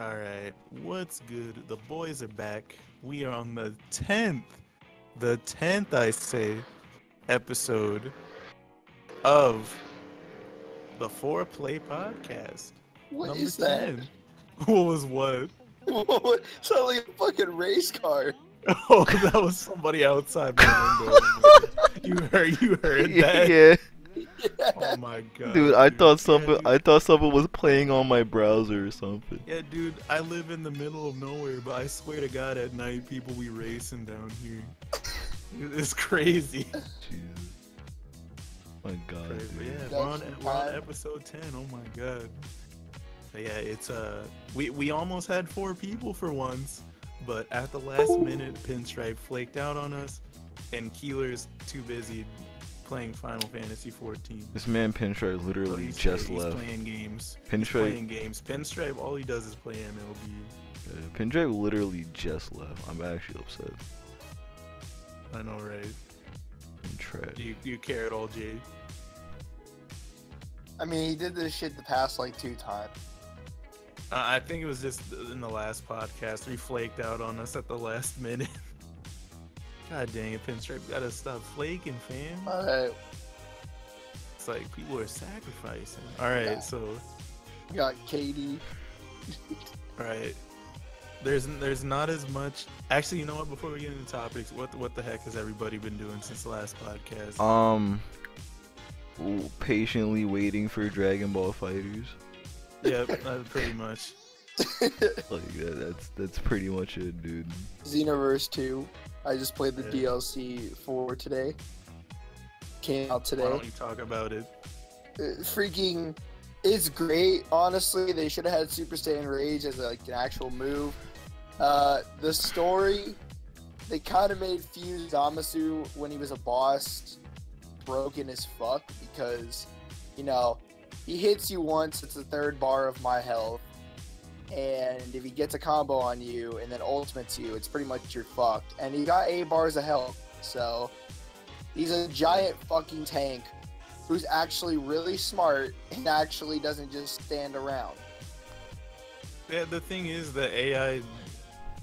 Alright, what's good? The boys are back. We are on the tenth, I say, episode of the Foreplay Podcast. What Number is that? 10. What was what? Sound like a fucking race car. Oh, that was somebody outside my window. You heard that? Yeah, Oh my god. dude, I thought Yeah, dude. someone was playing on my browser or something. Yeah, dude, I live in the middle of nowhere, but I swear to God, at night people be racing down here. It's crazy. Jesus. My God, Crazy. dude. Yeah, we're on episode 10. Oh my God. But yeah, it's we almost had 4 people for once, but at the last minute, Pinstripe flaked out on us, and Keeler's too busy playing Final Fantasy 14. This man Pinstripe So literally he's just he's left. playing games. Pinstripe, Pinstripe, all he does is play MLB. Pinstripe literally just left. I'm actually upset. I know, right? Pinstripe. You care at all, Jay? I mean, he did this shit the past like 2 times. I think it was just in the last podcast. He flaked out on us at the last minute. God dang it, Pinstripe, gotta stop flaking, fam. Alright, It's like people are sacrificing. Alright, Yeah. so, we got Katie. alright. There's not as much. Actually, you know what? Before we get into topics, what the heck has everybody been doing since the last podcast? Patiently waiting for Dragon Ball Fighters. Yep, pretty much. Like that's pretty much it, dude. Xenoverse 2. I just played the Yeah. DLC for today. Came out Why today. don't you talk about it? Freaking, it's great. Honestly, they should have had Super Saiyan Rage as like an actual move. The story, they kind of made Fuse Zamasu when he was a boss broken as fuck because, you know, he hits you once, it's the 3rd bar of my health, and if he gets a combo on you and then ultimates you, it's pretty much you're fucked. And he got 8 bars of health, so he's a giant fucking tank who's actually really smart and actually doesn't just stand around. Yeah, the thing is, the AI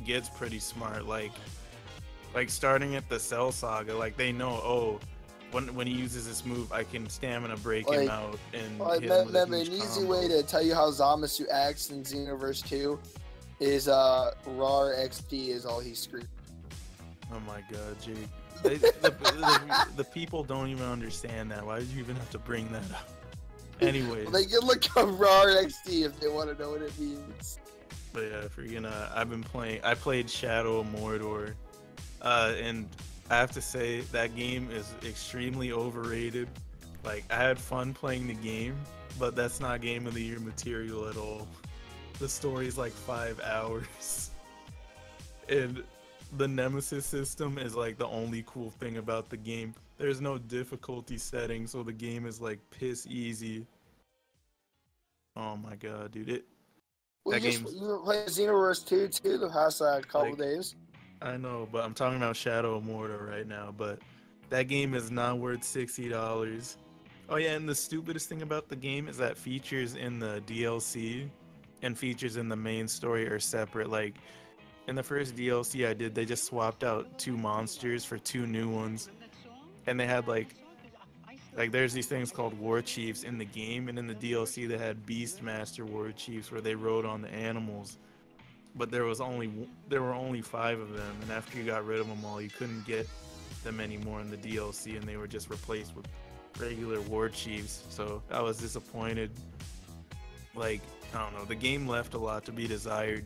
gets pretty smart. Like starting at the Cell Saga, like they know, oh, when he uses this move, I can stamina break him Like, out and Well, hit him with a an huge easy combo. way to tell you how Zamasu acts in Xenoverse 2 is RAR XD is all he screams. Oh my God, Jake. The people don't even understand that. Why did you even have to bring that up? Anyways, They can look up RAR XD if they want to know what it means. but yeah, freaking I played Shadow of Mordor, and I have to say that game is extremely overrated. Like, I had fun playing the game, but that's not Game of the Year material at all. The story's like 5 hours. And the Nemesis system is like the only cool thing about the game. There's no difficulty setting, so the game is like piss easy. Oh my God, dude. We That just game's- you played Xenoverse 2 too the past couple Like- days. I know, but I'm talking about Shadow of Mordor right now, but that game is not worth $60. Oh yeah, and the stupidest thing about the game is that features in the DLC and features in the main story are separate. Like, in the first DLC I did, they just swapped out 2 monsters for 2 new ones. And they had like there's these things called war chiefs in the game, and in the DLC they had Beastmaster war chiefs where they rode on the animals. But there were only 5 of them, and after you got rid of them all, you couldn't get them anymore in the DLC, and they were just replaced with regular war chiefs. So I was disappointed. Like, I don't know, the game left a lot to be desired.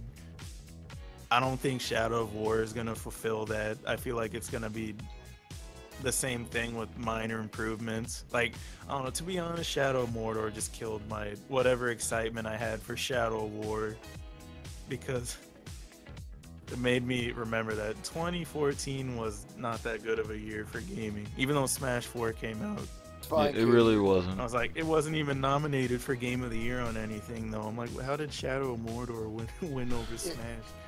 I don't think Shadow of War is gonna fulfill that. I feel like it's gonna be the same thing with minor improvements. Like, I don't know, to be honest, Shadow of Mordor just killed my whatever excitement I had for Shadow of War, because it made me remember that 2014 was not that good of a year for gaming. Even though Smash 4 came out, It's fine, It really wasn't. I was like, it wasn't even nominated for Game of the Year on anything though. I'm like, how did Shadow of Mordor win over Smash?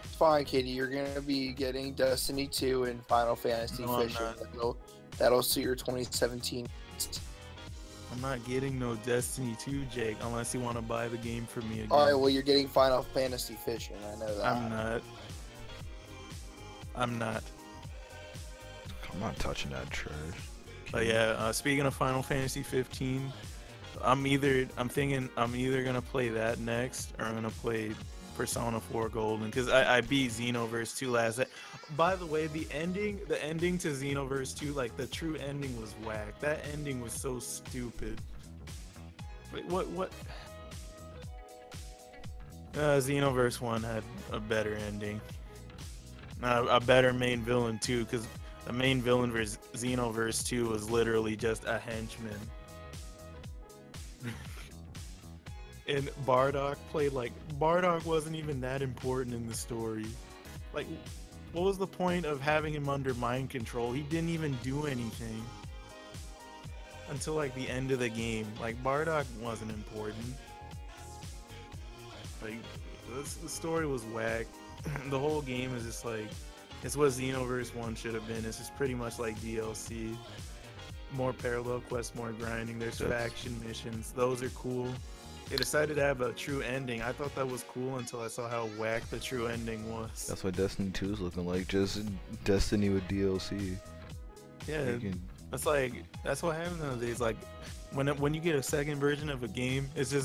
It's fine, Katie. You're gonna be getting Destiny 2 and Final Fantasy No, I'm Fisher. not. That'll suit your 2017. I'm not getting no Destiny 2, Jake, unless you want to buy the game for me again. Alright, well, you're getting Final Fantasy Fishing. I know that. I'm not. I'm not touching that trash. But yeah, speaking of Final Fantasy 15, I'm thinking I'm either gonna play that next or I'm gonna play Persona 4 Golden, because I beat Xenoverse 2 last. By the way, the ending to Xenoverse 2, like the true ending, was whack. That ending was so stupid. Wait, what? Xenoverse 1 had a better ending. A better main villain too, because the main villain for Xenoverse 2 was literally just a henchman. And Bardock wasn't even that important in the story. Like, what was the point of having him under mind control? He didn't even do anything until like the end of the game. Like, Bardock wasn't important. Like, the story was whack. The whole game is just like, it's what Xenoverse 1 should have been. It's just pretty much like DLC. More parallel quests, more grinding. There's faction missions. Those are cool. They decided to have a true ending. I thought that was cool until I saw how whack the true ending was. That's what Destiny 2 is looking like. Just Destiny with DLC. Yeah, that's what happens nowadays. Like, when you get a second version of a game, it's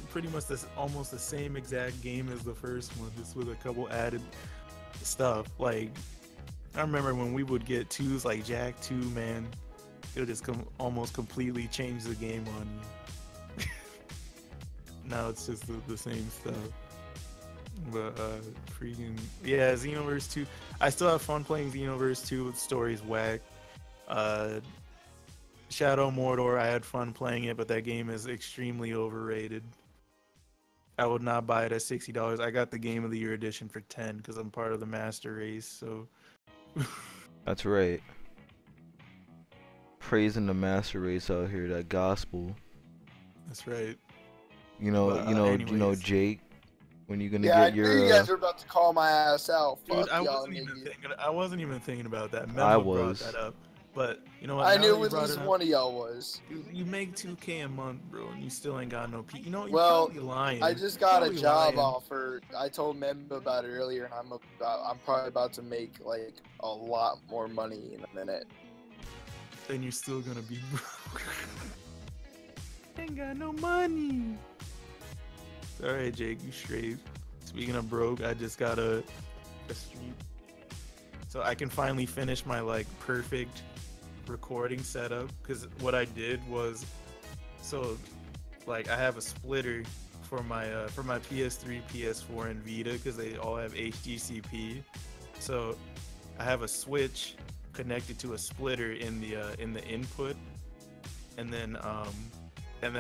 pretty much almost the same exact game as the first one, just with a couple added stuff. Like, I remember when we would get 2s like Jak 2, man, it would just almost completely change the game on you. Now it's just the same stuff. But freaking yeah, Xenoverse 2. I still have fun playing Xenoverse 2. The story's whack. Shadow Mordor, I had fun playing it, but that game is extremely overrated. I would not buy it at $60. I got the Game of the Year edition for $10 because I'm part of the master race. So that's right. Praising the master race out here, that gospel. That's right. You know, Jake, when you gonna Yeah, get your? I knew you guys were about to call my ass out. Dude, Fuck I y'all, wasn't even thinking about that. Memo I was. brought that up, but you know what? I now knew that you at brought least it up, one of y'all was. you make $2K a month, bro, and you still ain't got no P. You know, you're Well, probably lying. I just got a Probably job lying. offer. I told Memba about it earlier, and I'm probably about to make like a lot more money in a minute. Then you're still gonna be broke. Ain't got no money. Alright, Jake, you straight. Speaking of broke, I just got a street. So I can finally finish my like perfect recording setup, because what I did was, so like I have a splitter for my PS3, PS4, and Vita, because they all have HDCP. So I have a switch connected to a splitter in the input, and then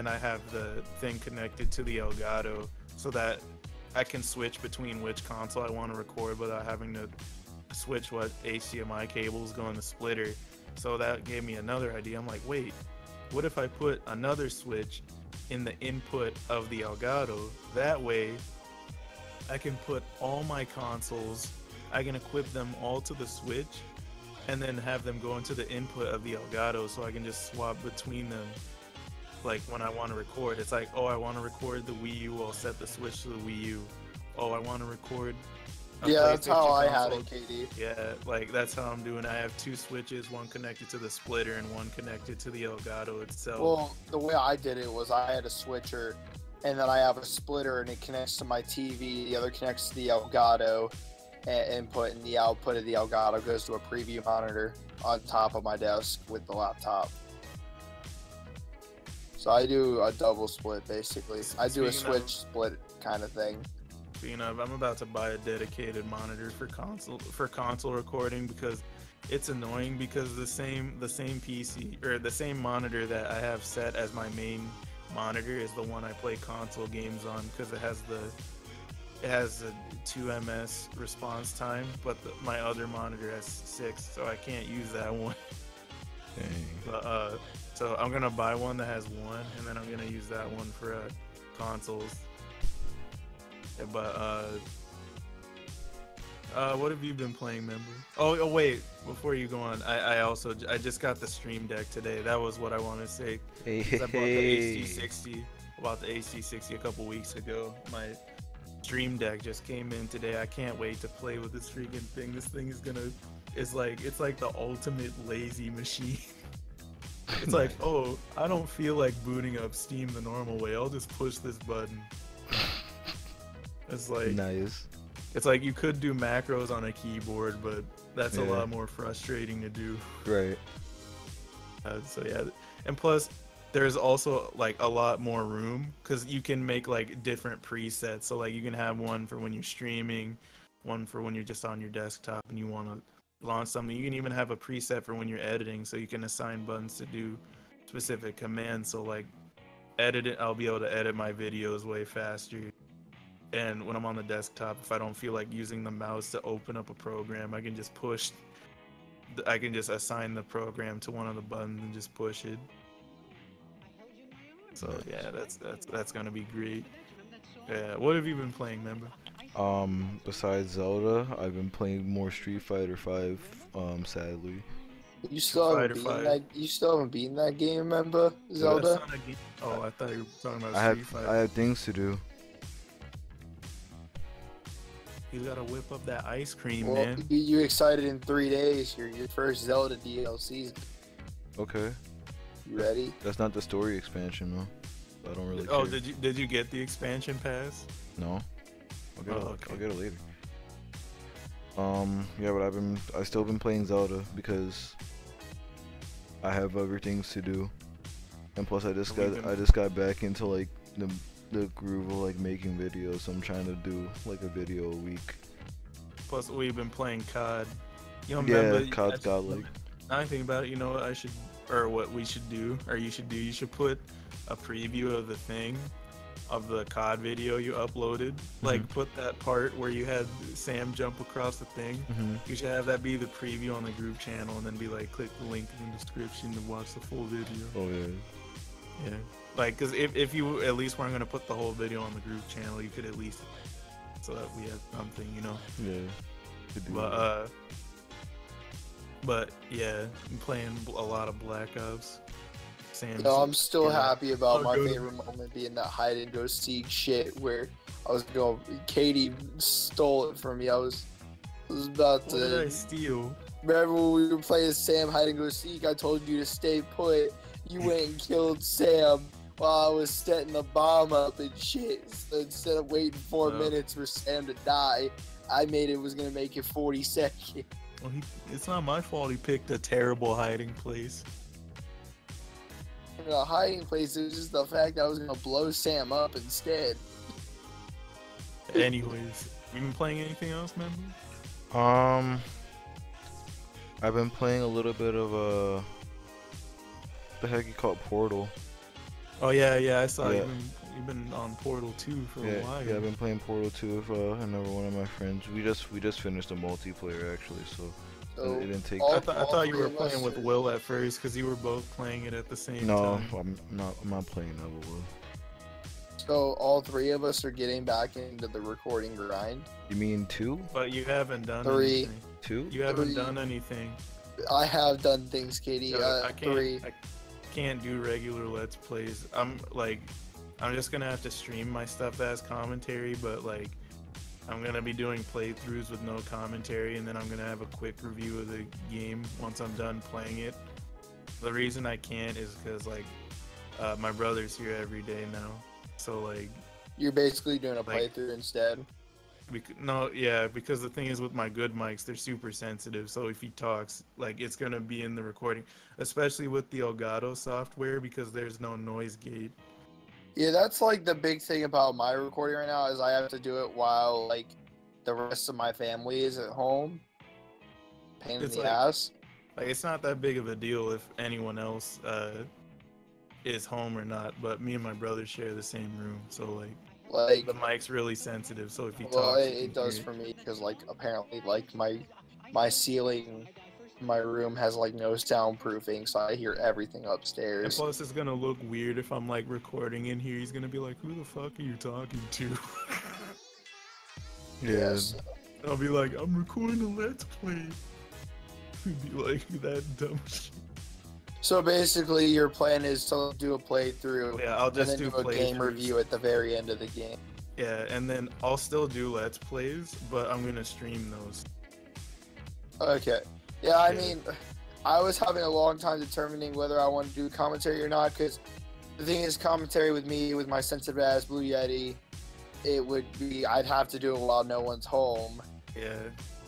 I have the thing connected to the Elgato, so that I can switch between which console I want to record without having to switch what HDMI cables go in the splitter. So that gave me another idea. I'm like, wait, what if I put another switch in the input of the Elgato? That way I can put all my consoles, I can equip them all to the switch, and then have them go into the input of the Elgato, so I can just swap between them. Like when I want to record, it's like, oh, I want to record the Wii U, I'll set the switch to the Wii U. Oh, I want to record a Yeah, that's how PlayStation I had console. it, KD. Yeah, like that's how I'm doing. I have 2 switches, one connected to the splitter and one connected to the Elgato itself. Well, the way I did it was I had a switcher, and then I have a splitter, and it connects to my TV. The other connects to the Elgato input, and the output of the Elgato goes to a preview monitor on top of my desk with the laptop. So I do a double split, basically. I do a switch split kind of thing. Speaking of, I'm about to buy a dedicated monitor for console recording, because it's annoying, because the same PC or the same monitor that I have set as my main monitor is the one I play console games on, because it has a 2 ms response time, but my other monitor has 6, so I can't use that one. Dang. But so I'm gonna buy one that has 1, and then I'm gonna use that one for consoles. Yeah, but What have you been playing, member? Oh wait, before you go on, I just got the Stream Deck today. That was what I wanted to say. Hey, 'Cause I bought the hey. HD60. Bought the HD60 a couple weeks ago. My Stream Deck just came in today. I can't wait to play with this freaking thing. This thing is gonna, it's like the ultimate lazy machine. It's like, oh, I don't feel like booting up Steam the normal way. I'll just push this button. It's like Nice. It's like you could do macros on a keyboard, but that's a Yeah. lot more frustrating to do. Right. So yeah, and plus there's also like a lot more room because you can make like different presets. So like you can have one for when you're streaming, one for when you're just on your desktop and you want to launch something. You can even have a preset for when you're editing, so you can assign buttons to do specific commands. So like I'll be able to edit my videos way faster. And when I'm on the desktop, if I don't feel like using the mouse to open up a program, I can just assign the program to one of the buttons and just push it. So yeah, that's gonna be great. Yeah, what have you been playing, member? Besides Zelda, I've been playing more Street Fighter 5, sadly. You still haven't Fighter beaten 5. that. You still haven't beaten that game, remember? That's Zelda. not a game. Oh, I thought you were talking about I Street Fighter. have things to do. You gotta whip up that ice cream, Well, man. you excited in 3 days? Your first Zelda DLCs. Okay. You ready? That's not the story expansion though. I don't really Oh, care. did you get the expansion pass? No. I'll get, Oh, it, okay. I'll get it later. Yeah, but I've still been playing Zelda because I have other things to do. And plus I just got back into like the groove of like making videos, so I'm trying to do like a video a week. Plus, we've been playing COD. You know, Yeah, remember, COD's godlike. Now I think about it, you know what I should, or what we should do, or you should do, you should put a preview of the thing, of the COD video you uploaded. Like, put that part where you had Sam jump across the thing. You should have that be the preview on the group channel, and then be like, click the link in the description to watch the full video. Oh yeah. Yeah. Like, because if you at least weren't going to put the whole video on the group channel, you could at least, so that we have something, you know? Yeah. Could do But, that. but yeah, I'm playing a lot of Black Ops. Sam's, No, I'm still yeah. happy about Oh, my good. favorite moment being that hide and go seek shit where I was going. Katie stole it from me. I was about What did I to. steal? Remember when we were playing Sam hide and go seek? I told you to stay put. You went and killed Sam while I was setting the bomb up and shit. So instead of waiting 4 Oh. minutes for Sam to die, I made it was gonna make it 40 seconds. Well, it's not my fault he picked a terrible hiding place. In a hiding place, it was just the fact that I was gonna blow Sam up instead. Anyways, you been playing anything else, man? I've been playing a little bit of the heck you call it, Portal. Oh yeah, I saw Yeah. you've been on Portal 2 for a while. Yeah, I've been playing Portal 2 with another one of my friends. We just finished the multiplayer actually, so So it didn't take. all- I thought you three were of us playing with are- Will at first because you were both playing it at the same No, time. I'm not playing Double Will. So all three of us are getting back into the recording grind. You mean two? But you haven't done 3. anything. Two? You haven't 3. done anything. I have done things, Katie. I can't. 3. I can't do regular Let's Plays. I'm just gonna have to stream my stuff as commentary, but like, I'm gonna be doing playthroughs with no commentary, and then I'm gonna have a quick review of the game once I'm done playing it. The reason I can't is because like, my brother's here every day now, so like, You're basically doing a Like- playthrough instead. because the thing is with my good mics, they're super sensitive. So if he talks, like it's gonna be in the recording, especially with the Elgato software because there's no noise gate. Yeah, that's like the big thing about my recording right now is I have to do it while like the rest of my family is at home. Pain in It's the like- ass. Like it's not that big of a deal if anyone else is home or not. But me and my brother share the same room, so like Like, the mic's really sensitive. So if he well, talks, it does for me because like apparently like my ceiling, my room has like no soundproofing, so I hear everything And upstairs. plus, it's gonna look weird if I'm like recording in here. He's gonna be like, "Who the fuck are you talking to?" Yeah. Yes. I'll be like, I'm recording a Let's Play. It'd be like that dumb shit. So basically, your plan is to do a playthrough, Yeah, I'll just and then do do a game playthroughs. review at the very end of the game. Yeah, and then I'll still do Let's Plays, but I'm gonna stream those. Okay. Yeah, I Yeah. mean, I was having a long time determining whether I want to do commentary or not, because the thing is, commentary with me, with my sensitive ass Blue Yeti, it would be, I'd have to do it while no one's home. Yeah.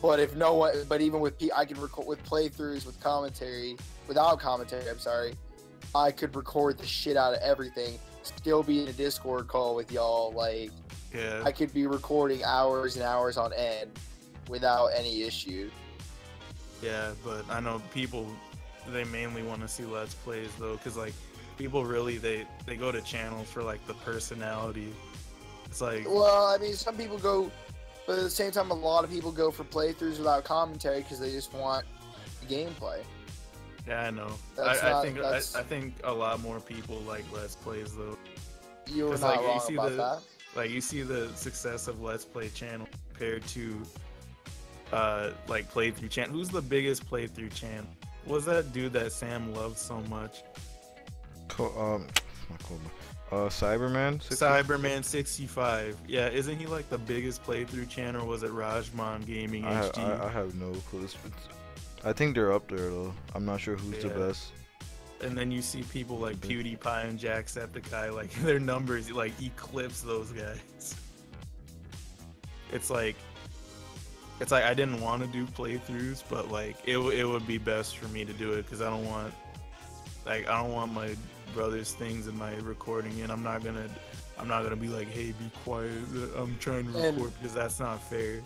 But if no one, but even with I can record with playthroughs with commentary, without commentary, I'm sorry, I could record the shit out of everything, still be in a Discord call with y'all, like, Yeah. I could be recording hours and hours on end without any issue. Yeah, but I know people, they mainly want to see Let's Plays though, because like people really they go to channels for like the personality. It's like, Well, I mean, some people go, but at the same time, a lot of people go for playthroughs without commentary because they just want gameplay. yeah, I know. That's I not- think that's- I think a lot more people like Let's Plays though. You were 'Cause, not like, you wrong see about the- that. Like you see the success of Let's Play channel compared to like playthrough channel. Who's the biggest playthrough channel? Was that dude that Sam loved so much? Cyberman. Cyberman 65. Yeah, isn't he like the biggest playthrough channel? Or was it Rajman Gaming HD? I have no clue. I think they're up there though. I'm not sure who's the Yeah. best. And then you see people like PewDiePie and Jacksepticeye, like their numbers like eclipse those guys. It's like I didn't want to do playthroughs, but like it would be best for me to do it because I don't want my brother's things in my recording, and I'm not gonna be like, hey, be quiet, I'm trying to record, because that's not fair.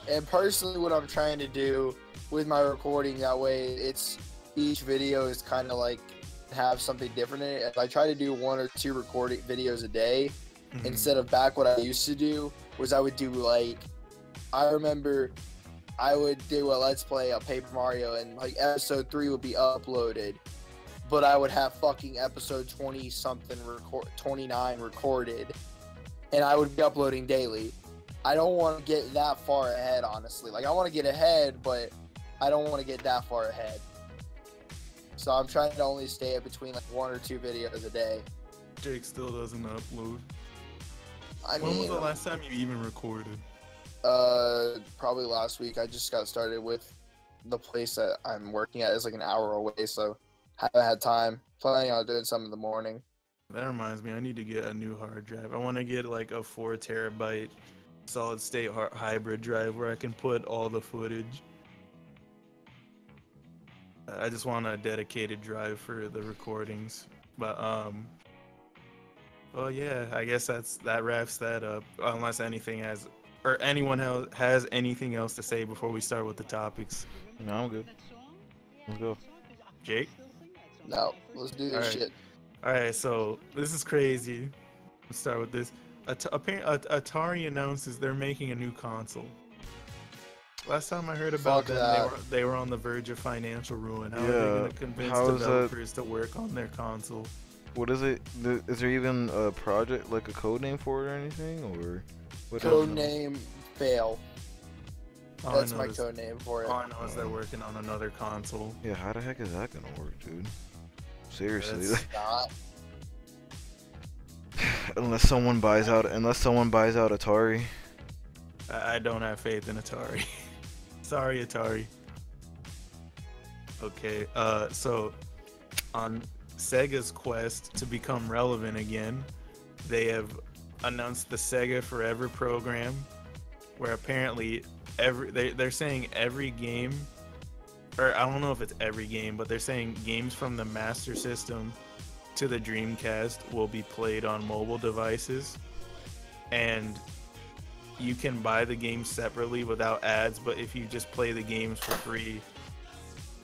And personally, what I'm trying to do with my recording, that way, it's each video is kind of like have something different in it. If I try to do 1 or 2 recording videos a day, Mhm. instead of back what I used to do, was I would do like, I remember I would do a Let's Play of Paper Mario, and like episode 3 would be uploaded, but I would have fucking episode 20 something 29 recorded, and I would be uploading daily. I don't want to get that far ahead, honestly. Like, I want to get ahead, but I don't want to get that far ahead. So I'm trying to only stay at between like 1 or 2 videos a day. Jake still doesn't upload. I When mean, was the last time you even recorded? probably last week. I just got started with the place that I'm working at. Is like an hour away, so haven't had time. Planning on doing some in the morning. That reminds me, I need to get a new hard drive. I want to get like a 4 terabyte solid state hybrid drive where I can put all the footage. I just want a dedicated drive for the recordings. But well, yeah, I guess that wraps that up. Unless anyone has anything else to say before we start with the topics. No, I'm good. Let's go. Jake? No, let's do this Alright. shit. Alright, so this is crazy. Let's start with this. Apparently, Atari announces they're making a new console. Last time I heard about Fuck them, that. they were on the verge of financial ruin. How are they Yeah, going to convince how is that- developers to work on their console? What is it? Is there even a project, like a code name for it or anything, or what? Code know. name fail. All I That's know my is- code name for it. All I know is they're working on another console. Yeah, how the heck is that gonna work, dude? Seriously, That's- Not. unless someone buys out Atari. I don't have faith in Atari. Sorry, Atari. Okay, so on Sega's quest to become relevant again, they have announced the Sega Forever program, where apparently they're saying every game, or I don't know if it's every game, but they're saying games from the Master System to the Dreamcast will be played on mobile devices, and you can buy the games separately without ads, but if you just play the games for free,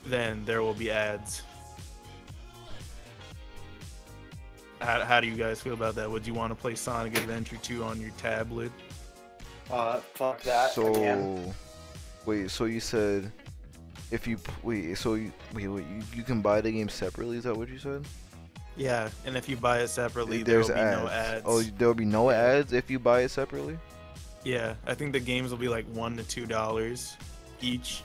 then there will be ads. How do you guys feel about that? Would you want to play Sonic Adventure 2 on your tablet? Fuck that. So, wait. So you said if you wait. So you can buy the game separately. Is that what you said? Yeah, and if you buy it separately, there will be no ads. Oh, there will be no ads if you buy it separately. Yeah, I think the games will be like $1 to $2 each.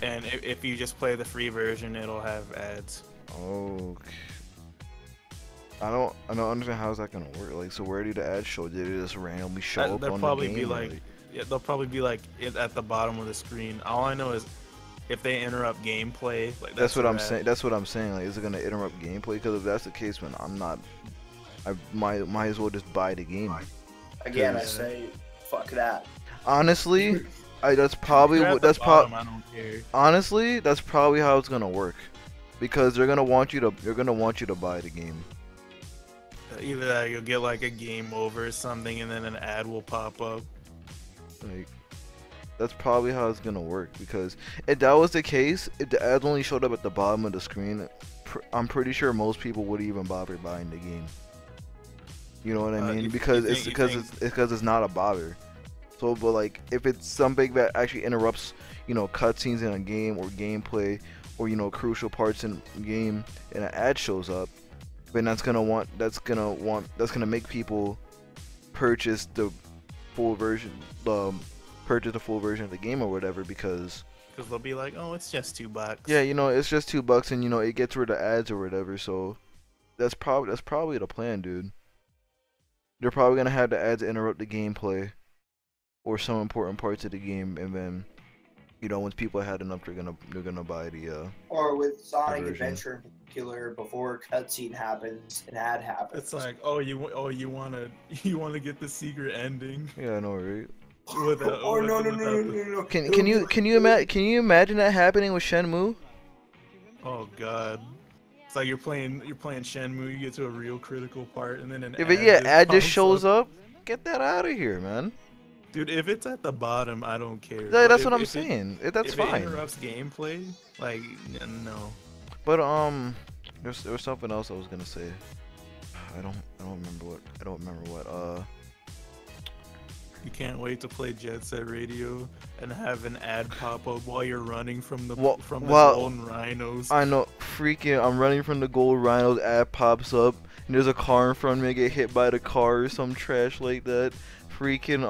And if you just play the free version, it'll have ads. Okay. I don't understand how is that gonna work. Like, so where do the ads show? Did it just randomly show up They'll on probably the game? be like, yeah, they'll probably be like at the bottom of the screen. All I know is if they interrupt gameplay, like that's what a I'm ad. saying. That's what I'm saying. Like, is it gonna interrupt gameplay? Because if that's the case, man, I might as well just buy the game. Again, I say, fuck that. Honestly, that's probably If you're at what the that's bottom, I don't care. honestly, that's probably how it's gonna work, because they're gonna want you to buy the game. Either that, or you'll get like a game over or something, and then an ad will pop up. Like, that's probably how it's gonna work, because if that was the case, if the ads only showed up at the bottom of the screen, I'm pretty sure most people wouldn't even bother buying the game. You know what I mean? Because it's not a bother. So, but like, if it's something that actually interrupts, cutscenes in a game or gameplay, or crucial parts in a game, and an ad shows up, then that's gonna make people purchase the full version, of the game or whatever, because they'll be like, oh, it's just $2. yeah, it's just $2, and it gets rid of ads or whatever. So that's probably the plan, dude. They're probably gonna have the ads interrupt the gameplay or some important parts of the game, and then once people had enough, they're gonna buy the Or with Sonic version. Adventure in particular, before a cutscene happens, an ad happens. It's like, oh, you wanna get the secret ending? Yeah, I know, right? No. Can you imagine that happening with Shenmue? Oh God. It's like you're playing Shenmue, you get to a real critical part, and then an ad just pops shows up. Get that out of here, man. Dude, if it's at the bottom, I don't care. Yeah, that's what I'm saying. That's fine. If it interrupts gameplay, like, no. But there was something else I was gonna say. I don't remember what. You can't wait to play Jet Set Radio and have an ad pop up while you're running from the golden rhinos. I know, freaking! I'm running from the gold rhinos. Ad pops up, and there's a car in front of me. I get hit by the car or some trash like that. Freaking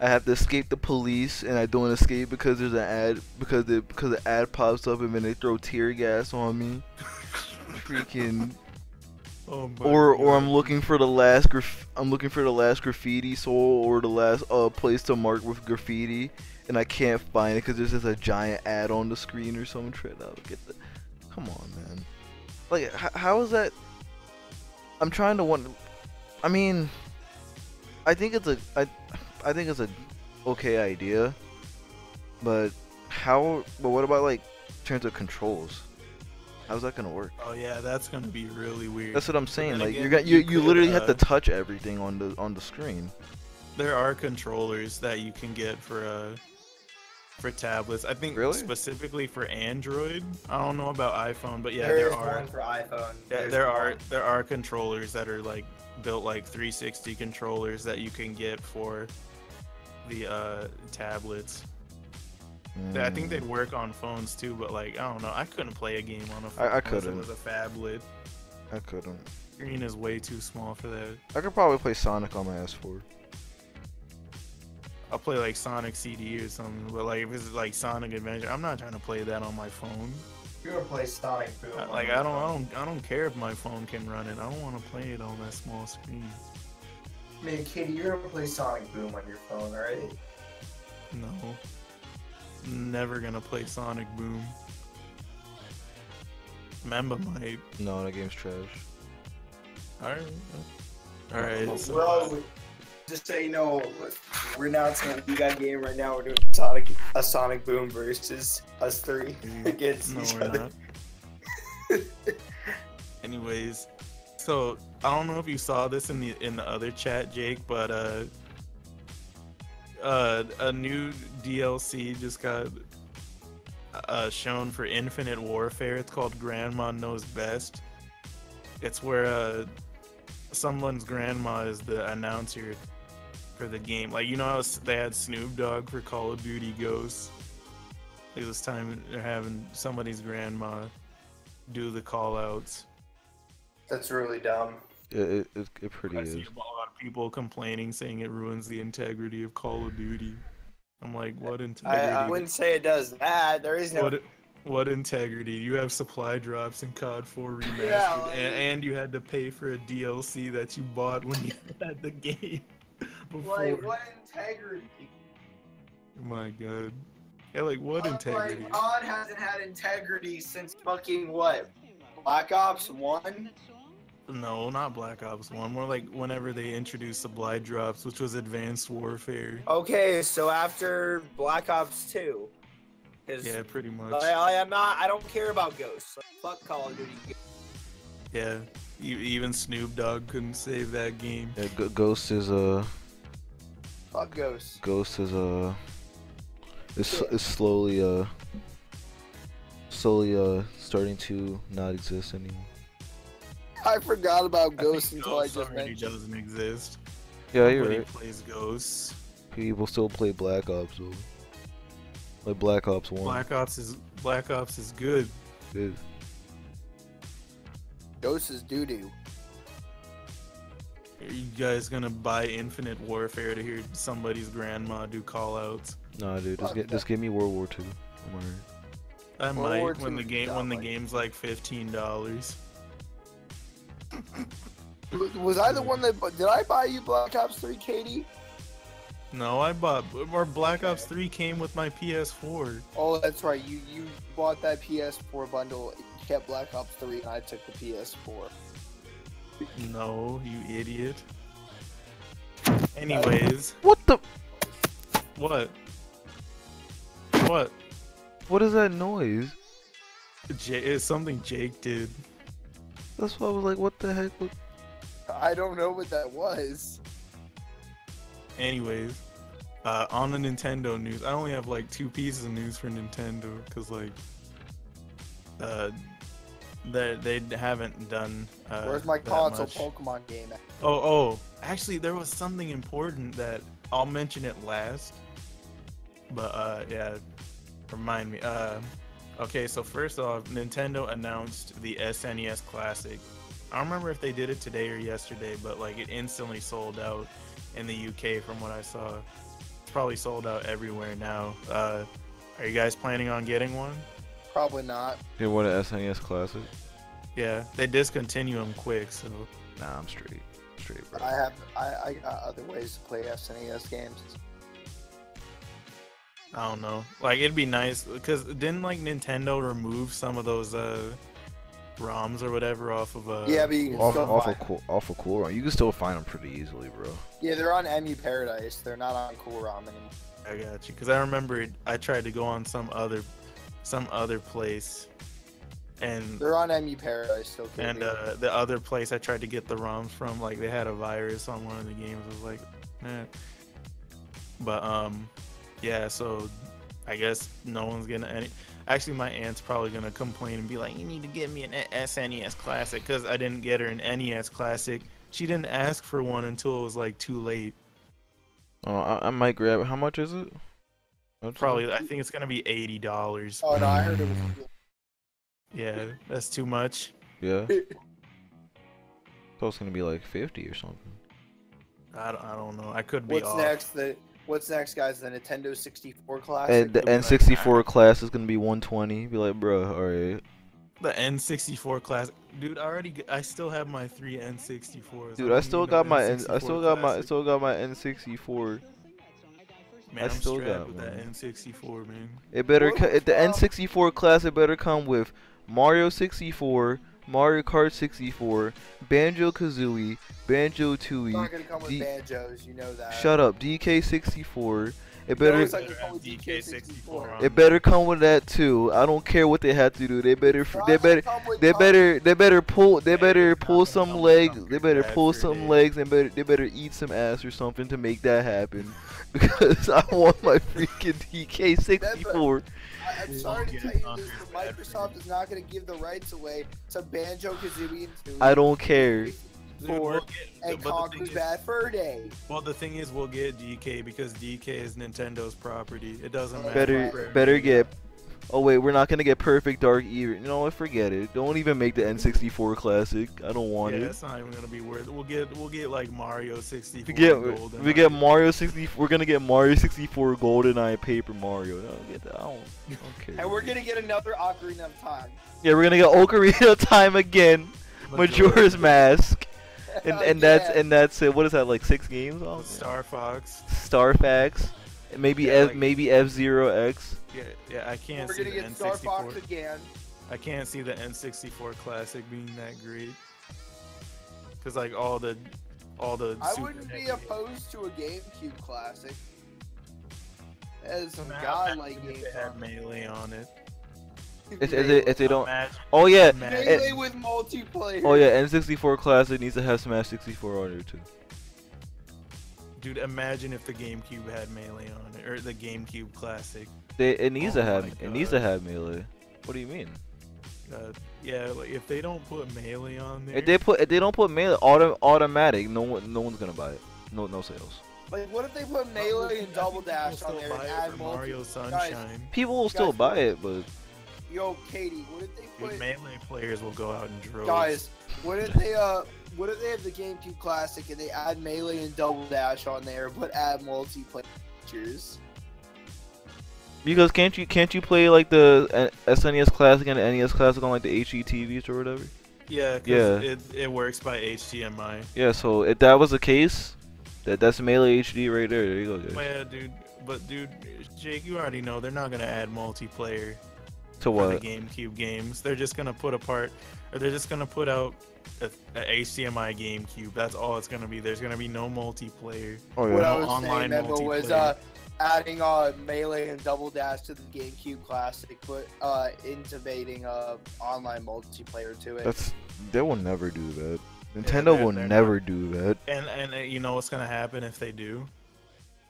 I have to escape the police, and I don't escape because there's an ad, because the ad pops up, and then they throw tear gas on me. Freaking. Oh or I'm looking for the last graffiti soul, or the last place to mark with graffiti, and I can't find it because there's just a giant ad on the screen or some shit. Come on, man. Like, how is that? I'm trying to wonder. I mean, I think it's a okay idea, but what about, like, in terms of controls? How's that gonna work? Oh yeah, that's gonna be really weird. That's what I'm saying. Like, again, you literally have to touch everything on the screen. There are controllers that you can get for tablets. I think specifically for Android. I don't know about iPhone, but yeah, there are. One for iPhone. Yeah, there are controllers that are like built like 360 controllers that you can get for the tablets. I think they'd work on phones too, but like, I don't know. I couldn't play a game on a phone. I couldn't. It was a phablet. I couldn't. Screen is way too small for that. I could probably play Sonic on my S4. I'll play like Sonic CD or something, but like if it's like Sonic Adventure, I'm not trying to play that on my phone. You're gonna play Sonic Boom. Like I don't care if my phone can run it. I don't want to play it on that small screen. Man, Katie, you're gonna play Sonic Boom on your phone, right? No. Never gonna play Sonic Boom. Member might. No, that game's trash. Alright. So, well, just so you know, we're announcing a got game right now. We're doing a Sonic Boom versus us three against each other. Not. Anyways, so I don't know if you saw this in the other chat, Jake, but a new DLC just got shown for Infinite Warfare. It's called Grandma Knows Best. It's where someone's grandma is the announcer for the game. Like, you know how they had Snoop Dogg for Call of Duty Ghosts? It was time they're having somebody's grandma do the call outs. That's really dumb. It pretty I see is. a lot of people complaining, saying it ruins the integrity of Call of Duty. I'm like, what integrity? I wouldn't say it does that. There is no. What integrity? You have supply drops in COD 4 Remastered, Yeah, like- and you had to pay for a DLC that you bought when you had the game before. Like, what integrity? Oh my god. Yeah, like, what integrity? Like, COD hasn't had integrity since fucking what? Black Ops 1? No, not Black Ops 1. More like whenever they introduced supply drops, which was Advanced Warfare. Okay, so after Black Ops 2. Yeah, pretty much. I don't care about Ghosts. Like, fuck Call of Duty. Yeah, even Snoop Dogg couldn't save that game. Yeah, Ghost is Fuck Ghosts. Ghost is is slowly starting to not exist anymore. I forgot about I Ghosts think until I Ghosts just already mentioned. doesn't exist. Yeah, you're Nobody right. plays Ghosts. People still play Black Ops though. Like Black Ops 1. Black Ops is good. Good. Ghosts is doo-doo. Are you guys gonna buy Infinite Warfare to hear somebody's grandma do callouts? Nah, dude, just give me World War II. I'm alright. I World War might when II the is game's like $15. Was I the one that... Did I buy you Black Ops 3, Katie? No, I bought or Black Ops 3 came with my PS4. Oh, that's right. You bought that PS4 bundle, you kept Black Ops 3, and I took the PS4. No, you idiot. Anyways, What the? what? What? What is that noise? It's something Jake did. That's why I was like, what the heck? I don't know what that was. Anyways, on the Nintendo news, I only have like 2 pieces of news for Nintendo because like, they haven't done. Where's my that console much. Pokemon game at? Oh, actually, there was something important that I'll mention it last. But yeah, remind me. Okay, so first off, Nintendo announced the SNES Classic. I don't remember if they did it today or yesterday, but like it instantly sold out in the UK from what I saw. It's probably sold out everywhere now. Are you guys planning on getting one? Probably not. You want an SNES Classic? Yeah, they discontinue them quick, so. Nah, I'm straight. Straight, bro. I got other ways to play SNES games. I don't know. Like it'd be nice because didn't like Nintendo remove some of those ROMs or whatever off of Yeah, but you can Off still find them. of Cool. You can still find them pretty easily, bro. Yeah, they're on Emu Paradise. They're not on Cool ROM anymore. I got you because I remember I tried to go on some other place, and They're on Emu Paradise still. the other place I tried to get the ROMs from, like they had a virus on one of the games. I was like, eh. But yeah, so I guess no one's gonna any. Actually, my aunt's probably gonna complain and be like, "You need to get me an SNES Classic," because I didn't get her an NES Classic. She didn't ask for one until it was like too late. Oh, I might grab it. How much is it? Probably, I think it's gonna be $80. Oh no, I heard it was. Yeah, that's too much. Yeah. So it's gonna be like 50 or something. I don't know. I could be off. What's next, guys? The Nintendo 64 Classic. And the N64 class is gonna be 120. Be like, bro, alright. The N64 Classic, dude. I still have my 3 N64s. Dude, I still got my N64. Man, I I'm still strapped got with one. that N64, man. It better What the the fuck? N64 class. It better come with Mario 64, Mario Kart 64, Banjo Kazooie, Banjo It's Tooie. not gonna come with banjos, you know that. Shut up, DK 64. It You know better. it's not gonna come with DK64 on It better come with that too. I don't care what they have to do. They better It's not they gonna better come with they better they better pull they Yeah, better it's pull not some gonna come with legs. something They better bad pull for some it. legs and they better eat some ass or something to make that happen. Because I want my freaking DK 64. I'm sorry to tell you this, but Microsoft is not gonna give the rights away to Banjo Kazooie and Tooie. I don't care. Dude, we'll get- And but the Conker's thing is- Bad Fur Day. Well, the thing is, we'll get DK because DK is Nintendo's property. It doesn't matter. Better for better get Oh wait, we're not gonna get perfect dark either. You know what? Forget it. Don't even make the N64 classic. I don't want Yeah, it. it's not even gonna be worth it. We'll get like Mario 64 Golden. We get Mario 60. We're gonna get Mario 64 GoldenEye Paper Mario. No, get that. I don't care. And we're gonna get another Ocarina of Time. Yeah, we're gonna get Ocarina of Time again. Majora's Mask. And that's it. What is that, like 6 games? Oh, Star Fox. Star Fox. Maybe maybe F-Zero X. Yeah, I can't We're see gonna the get N64. Star Fox again. I can't see the N64 classic being that great. Cause like all the I Super wouldn't be NES opposed to a GameCube classic. As some games. godlike Imagine if games. they had Melee on it. If they don't. Imagine- Oh yeah. Melee with multiplayer. Oh yeah. N64 classic needs to have Smash 64 on it too. Dude, imagine if the GameCube had Melee on it, or the GameCube classic. It needs to Oh have. my It needs God. to have Melee. What do you mean? Yeah, like if they don't put Melee on there. If they don't put Melee automatic, no one's gonna buy it. No sales. Like, what if they put Melee and Double Dash on there and add Mario Guys, Sunshine. People will still buy it, but yo, Katie, what if they Dude, put Melee players will go out in droves. guys? What if they have the GameCube Classic and they add Melee and Double Dash on there, but add multiplayer features? because can't you play like the SNES Classic and the NES Classic on like the HD TVs or whatever? Yeah, Yeah. It works by HDMI. Yeah. So if that was the case, that's Melee HD right there. There you go, guys. Well, yeah, dude. But dude, Jake, you already know they're not gonna add multiplayer To for what? the GameCube games. They're just gonna put they're just gonna put out a HDMI GameCube. That's all it's gonna be. There's gonna be no multiplayer. Oh What yeah. I was Online saying, Membo, was multiplayer. adding Melee and Double Dash to the GameCube Classic, but intubating online multiplayer to it. They will never do that. Nintendo will they're never do that. And you know what's gonna happen if they do?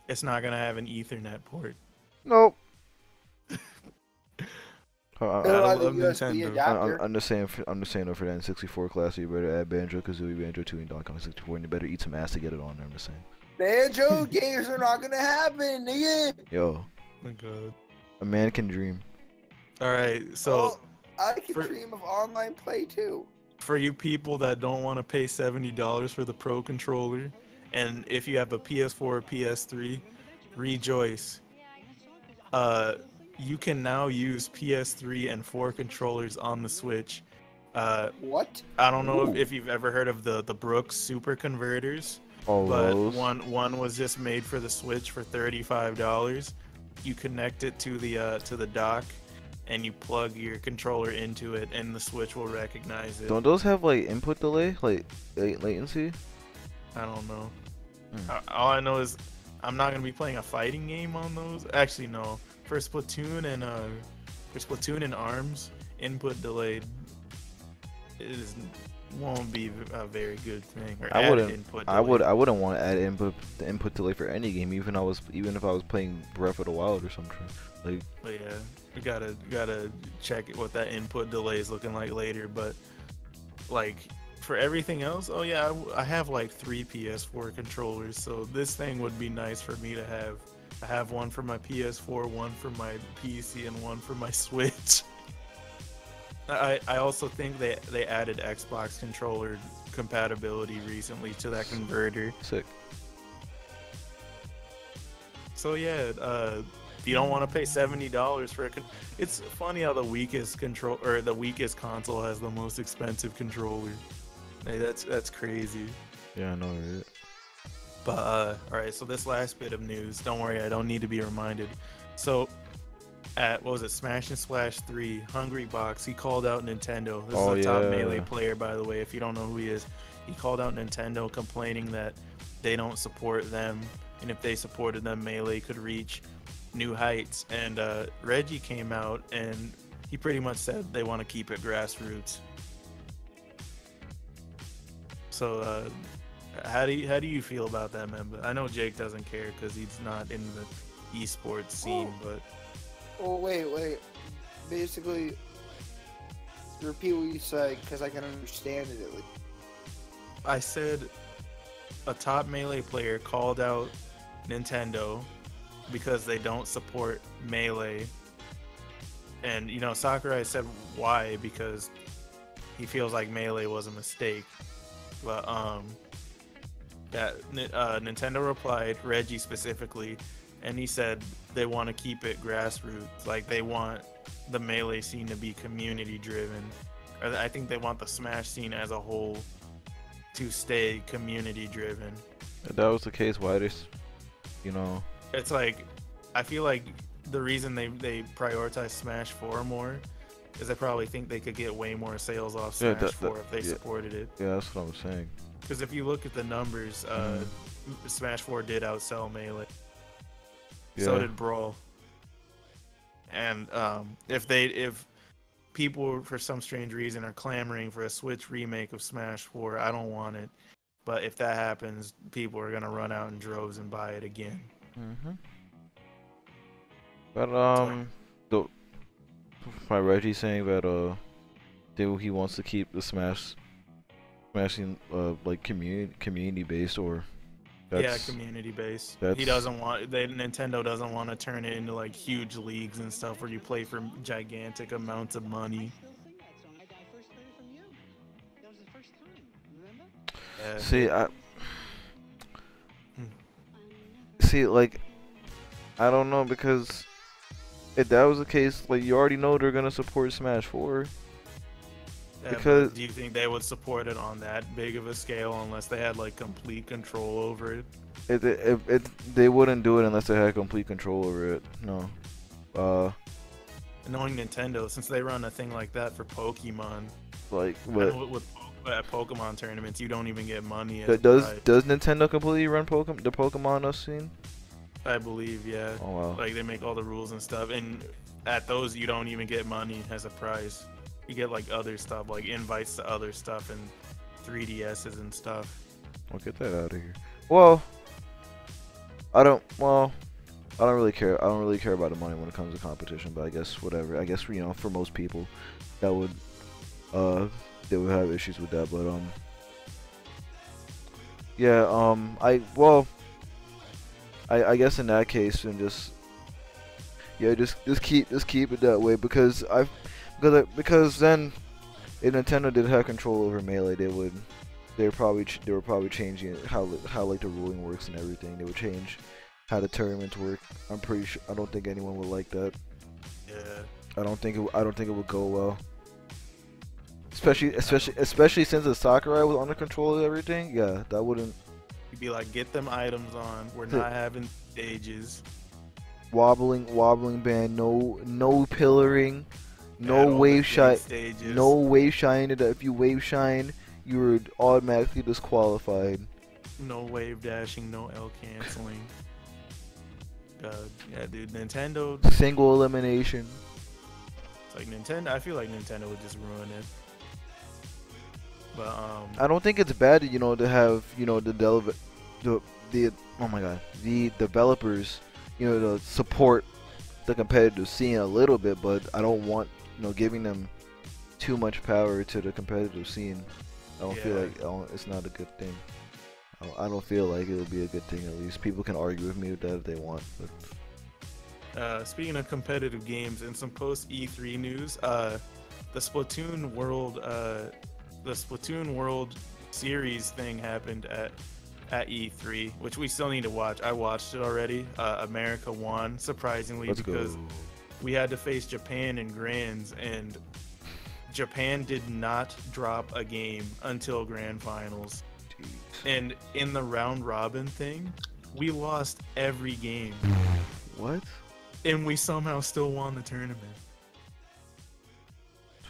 It's not gonna have an Ethernet port. Nope. It'll I have the love USB Nintendo. adapter. I'm just saying for that N64 classic, you better add Banjo Kazooie, Banjo 2, and Donkey Kong 64, and you better eat some ass to get it on there. I'm just saying. Banjo games are not gonna happen, nigga. Yo, Oh, God. a man can dream. All right, so I can for- dream of online play too. for you people that don't want to pay $70 for the Pro controller, and if you have a PS4 or PS3, rejoice. You can now use PS3 and 4 controllers on the Switch. What? I don't know Ooh. if you've ever heard of the Brooks Super Converters, Oh, but those. one was just made for the Switch for $35. You connect it to the dock, and you plug your controller into it, and the Switch will recognize it. Don't those have like input delay, like latency? I don't know. Hmm. All I know is I'm not gonna be playing a fighting game on those. Actually, no. For Splatoon and Arms, input delayed won't be a very good thing. Or I added wouldn't. Input I delay. wouldn't want to add input delay for any game, even if I was playing Breath of the Wild or something. Like, But yeah, we gotta check what that input delay is looking like later. But like for everything else, oh yeah, I have like 3 PS4 controllers, so this thing would be nice for me to have. I have one for my PS4, one for my PC, and one for my Switch. I also think they added Xbox controller compatibility recently to that converter. sick. So yeah, if you don't want to pay $70 for it's funny how the weakest console has the most expensive controller. Hey, that's crazy. Yeah, I know. Right? But all right, so this last bit of news, don't worry, I don't need to be reminded. So at what was it, Smash and Splash 3, Hungry Box, he called out Nintendo. This Oh, is a top yeah. Melee player, by the way. If you don't know who he is, he called out Nintendo, complaining that they don't support them, and if they supported them, Melee could reach new heights. And Reggie came out and he pretty much said they want to keep it grassroots. So how do you feel about that, man? I know Jake doesn't care because he's not in the esports scene, but Oh wait. Basically, repeat what you said because I can understand it at least. I said a top Melee player called out Nintendo because they don't support Melee, And you know, Sakurai said why, because he feels like Melee was a mistake. But Nintendo replied, Reggie specifically, and he said they want to keep it grassroots. Like they want the Melee scene to be community driven. Or I think they want the Smash scene as a whole to stay community driven. If that was the case, why this, you know? It's like, I feel like the reason they prioritize Smash 4 more is they probably think they could get way more sales off Smash 4 if they supported it. Yeah, that's what I'm saying. Because if you look at the numbers, Smash 4 did outsell Melee. Yeah. So did Brawl. And if people for some strange reason are clamoring for a Switch remake of Smash 4, I don't want it. But if that happens, people are gonna run out in droves and buy it again. But my Reggie saying that he wants to keep the smashing like community based, or community based. He doesn't want Nintendo doesn't want to turn it into like huge leagues and stuff where you play for gigantic amounts of money. See, like, I don't know, because if that was the case, like, you already know they're gonna support Smash 4. Yeah, because do you think they would support it on that big of a scale unless they had like complete control over it? They wouldn't do it unless they had complete control over it. No. Knowing Nintendo, since they run a thing like that for Pokemon, like what? At Pokemon tournaments, you don't even get money. Does Nintendo completely run the Pokemon scene? I believe, yeah. Oh wow. Like they make all the rules and stuff, and at those you don't even get money as a prize. You get like other stuff, like invites to other stuff and 3DSs and stuff. Well, get that out of here. Well, I don't really care. I don't really care about the money when it comes to competition, but I guess whatever. I guess for most people, that would they would have issues with that. But I guess in that case, and just keep it that way, because then if Nintendo did have control over Melee, they were probably changing how like the ruling works and everything. They would change how the tournaments work. I'm pretty sure. I don't think anyone would like that. Yeah. I don't think it would go well. Especially since the Sakurai was under control of everything. Yeah, that wouldn't. You'd be like, get them items on. We're not having stages. Wobbling band. No pillaring. No wave shine. No wave shine. If you wave shine, you're automatically disqualified. No wave dashing. No L canceling. Yeah, dude. Nintendo. Single elimination. It's like Nintendo. I feel like Nintendo would just ruin it. But I don't think it's bad, to have the developers, to support the competitive scene a little bit, but I don't want giving them too much power to the competitive scene. I don't feel like it's not a good thing. I don't feel like it would be a good thing. At least people can argue with me with that if they want. But. Speaking of competitive games, and some post E3 news, the Splatoon World Series thing happened at E3, which we still need to watch. I watched it already. America won, surprisingly, because we had to face Japan in Grands, and Japan did not drop a game until Grand Finals. Jeez. And in the round robin thing, we lost every game. What? And we somehow still won the tournament.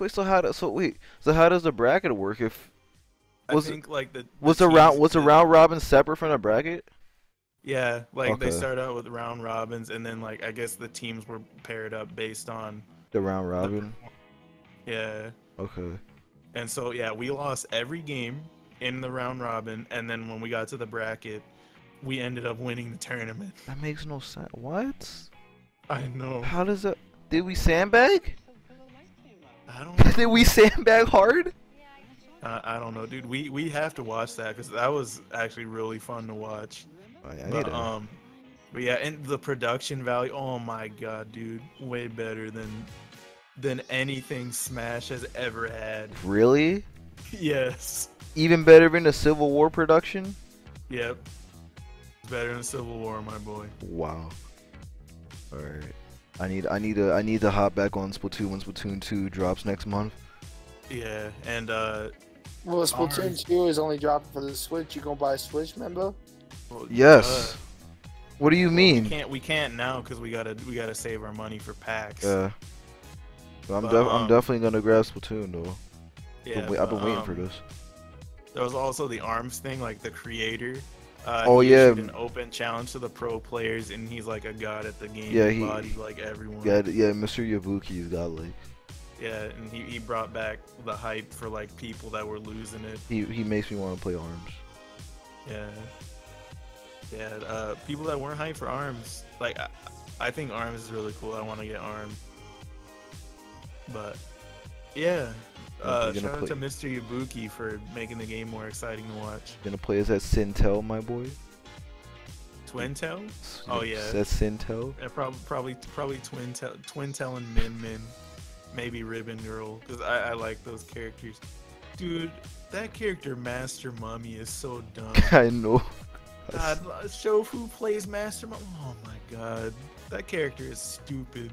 So how does the bracket work? Was the round robin separate from the bracket? Yeah, they start out with round robins, and then I guess the teams were paired up based on the round robin. Yeah. Okay. And so we lost every game in the round robin, and then when we got to the bracket, we ended up winning the tournament. That makes no sense. What? I know. How does that? Did we sandbag? I don't know. Did we sandbag hard? I don't know, dude. We have to watch that because that was actually really fun to watch. Oh, yeah, but yeah, and the production value. Oh my god, dude, way better than than anything Smash has ever had. Really? Yes. Even better than the Civil War production? Yep. It's better than Civil War, my boy. Wow. Alright. I need to hop back on Splatoon when Splatoon 2 drops next month. Yeah, and Well, Splatoon 2 is only dropping for the Switch. You gonna buy a Switch, remember? well, Yes. What do you mean? We can't now because we gotta save our money for packs. Yeah. I'm But, definitely gonna grab Splatoon though. Yeah, I've been waiting for this. There was also the ARMS thing, like the creator. Oh, he yeah. issued an open challenge to the pro players, and he's like a god at the game. Yeah, he he- bodied like everyone. Yeah, Mr. Yabuki's got like Yeah, and he brought back the hype for like people that were losing it. he makes me want to play ARMS. Yeah. Yeah, people that weren't hyped for ARMS, like I think ARMS is really cool. I want to get ARMS. But yeah, You're shout gonna out to play- Mr. Yabuki for making the game more exciting to watch. Gonna play as that Sintel, my boy. Twintel? Oh yeah. That's Sintel. Yeah, probably Twintel and Min Min, maybe Ribbon Girl, because I like those characters. Dude, that character Master Mummy is so dumb. I know. God, Shofu plays Master Mummy. Oh my god, that character is stupid.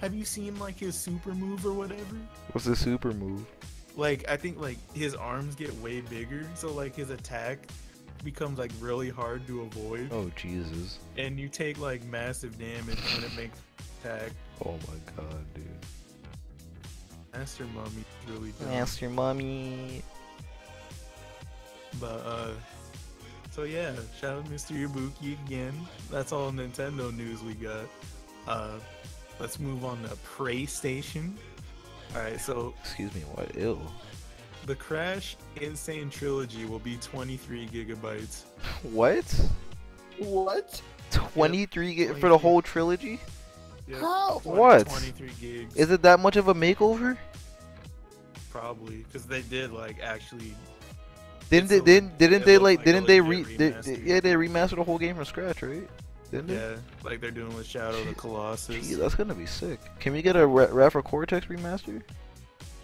Have you seen like his super move or whatever? What's the super move? Like I think like his arms get way bigger, so like his attack becomes like really hard to avoid, Oh Jesus. and you take like massive damage when it makes attack. Oh my god, dude. Master Mummy is really dumb. Master Mummy. But so yeah, shout out Mr. Yabuki again. That's all Nintendo news we got. Let's move on to PlayStation. Alright, so Excuse me, what? Ill. the Crash Insane Trilogy will be 23 gigabytes. What? What? 23 for the whole trilogy? Yep. How? What? 23 gigs. Is it that much of a makeover? Probably because they did like actually. Didn't It's they? a- Didn't it they looked like? like a Didn't they legit remaster. Yeah, they remastered the whole game from scratch, right? Didn't they? Yeah, like they're doing with Shadow of the Colossus. Gee, that's gonna be sick. Can we get a Rapper Cortex remaster?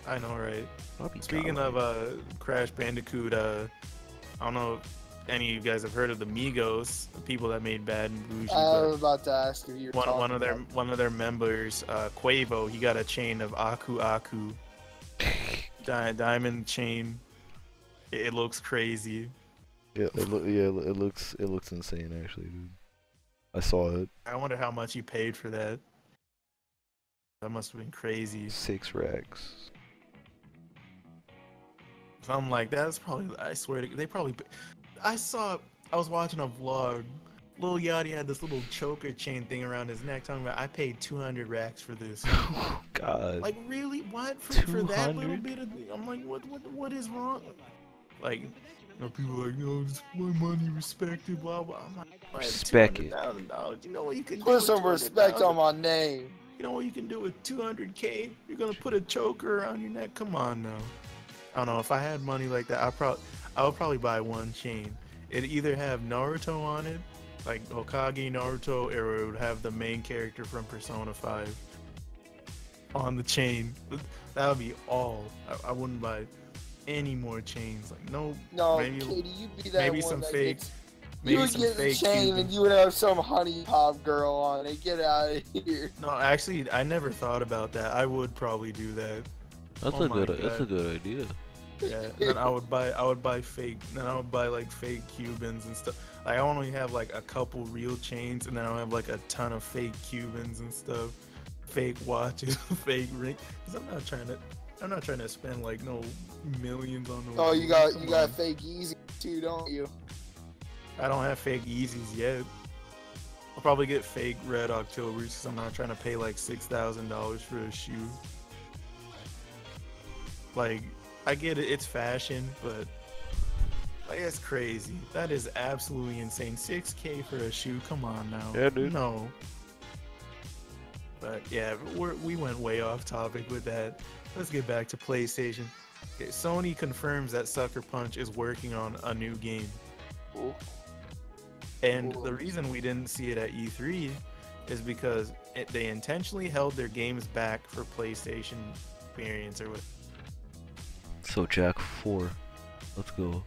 I know, right? That'd be Speaking godlike. of Crash Bandicoot, I don't know if any of you guys have heard of the Migos, the people that made Bad and Bougie. I was But about to ask if you were talking about one of their members, Quavo, he got a chain of Aku Aku, diamond chain. It looks crazy. Yeah, it looks insane actually, dude. I saw it. I wonder how much he paid for that. That must have been crazy. 6 racks. Something like that. That's probably. I swear to they probably. I was watching a vlog. Lil Yachty had this little choker chain thing around his neck, talking about I paid 200 racks for this. Oh God. Like really? What for that little 200? bit of? I'm like, what is wrong? Like, you know, people are like, no, just my money, respected, blah blah. I'm like, Respect it. $200,000. You know what you can do? Put with some respect on $200,000? my name. You know what you can do with 200K? You're gonna put a choker around your neck? Come on now. I don't know. If I had money like that, I would probably buy one chain. It'd either have Naruto on it, like Hokage Naruto, or it would have the main character from Persona 5 on the chain. That would be all. I wouldn't buy any more chains. Like no, No, maybe, Katie, you be that maybe one some that fake. gets- Maybe you would some get the fake chain Cuban. and you would have some honey pop girl on it. Get out of here. No, actually, I never thought about that. I would probably do that. That's Oh a my good. God. That's a good idea. Yeah, then I would buy fake. Then I would buy like fake Cubans and stuff. Like, I only have like a couple real chains, and then I'll have like a ton of fake Cubans and stuff, fake watches, fake ring. Cause I'm not trying to spend like no millions on those. Oh, you rings. got Come got on. fake easy too, don't you? I don't have fake Yeezys yet. I'll probably get fake Red Octobers because I'm not trying to pay like $6,000 for a shoe. Like, I get it, it's fashion, but like it's crazy. That is absolutely insane. 6K for a shoe, come on now. Yeah, dude. No. But yeah, we went way off topic with that. Let's get back to PlayStation. Okay, Sony confirms that Sucker Punch is working on a new game. Ooh. And Cool. the reason we didn't see it at E3 is because they intentionally held their games back for PlayStation variants or what. So Jack 4, let's go.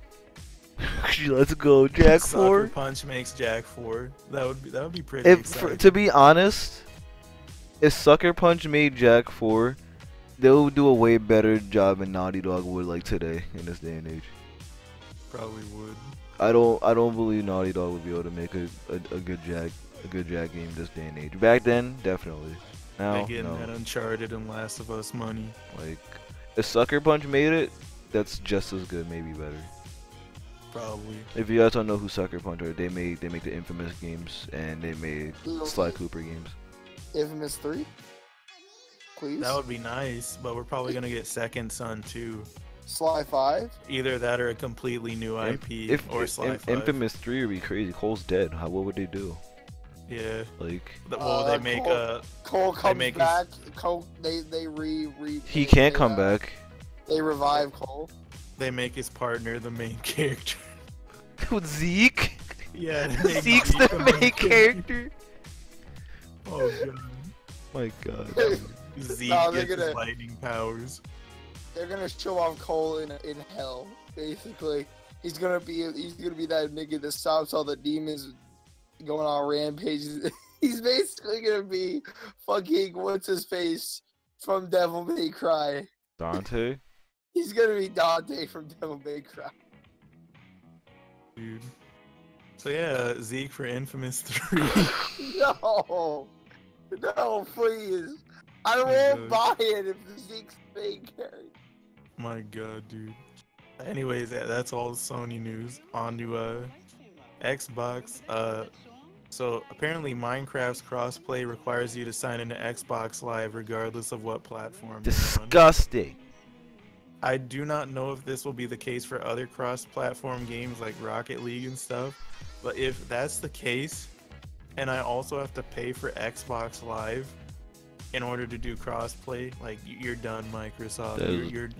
Let's go, Jack 4. Sucker Punch makes Jack 4. That would be pretty exciting. To be honest, if Sucker Punch made Jack 4, they'll do a way better job than Naughty Dog would like today in this day and age. Probably would. I don't believe Naughty Dog would be able to make a good Jack game this day and age. Back then, definitely. Now, They're getting no. that Uncharted and Last of Us money. Like, if Sucker Punch made it, that's just as good, maybe better. Probably. If you guys don't know who Sucker Punch are, they make the Infamous games and they made Sly Cooper games. Infamous 3? Please? That would be nice, but we're probably gonna get Second Son too. Sly 5? Either that or a completely new IP or Sly 5. Infamous 3 would be crazy. Cole's dead. What would they do? Yeah. Like, well, they make Cole comes make back. Cole, they he can't come back. They revive Cole. They make his partner the main character. Zeke? Yeah, Zeke's the main character. Oh god. My god. Zeke They're gets gonna- his lightning powers. They're gonna show off Cole in hell. Basically, he's gonna be that nigga that stops all the demons going on rampages. He's basically gonna be fucking what's his face from Devil May Cry. Dante? He's gonna be Dante from Devil May Cry. Dude. So yeah, Zeke for Infamous 3. No, please. I won't buy it if the Zeke's main character. My god, dude. Anyways, that's all the Sony news. On to Xbox. So apparently Minecraft's crossplay requires you to sign into Xbox Live regardless of what platform you're on. Disgusting. I do not know if this will be the case for other cross-platform games like Rocket League and stuff, but if that's the case, and I also have to pay for Xbox Live in order to do crossplay, like you're done, Microsoft.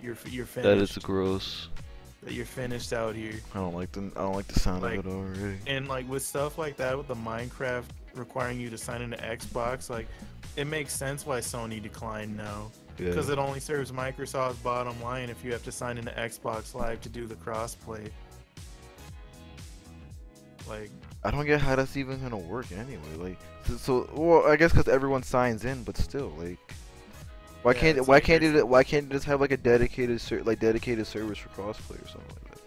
You're finished. That is gross. You're finished out here. I don't like the sound of it already. And like with stuff like that, with the Minecraft requiring you to sign into Xbox, like it makes sense why Sony declined now. Because it only serves Microsoft's bottom line if you have to sign into Xbox Live to do the crossplay. Like, I don't get how that's even gonna work anyway. Like, well, I guess because everyone signs in, but still, like, why can't it just have like a dedicated service for crossplay or something like that?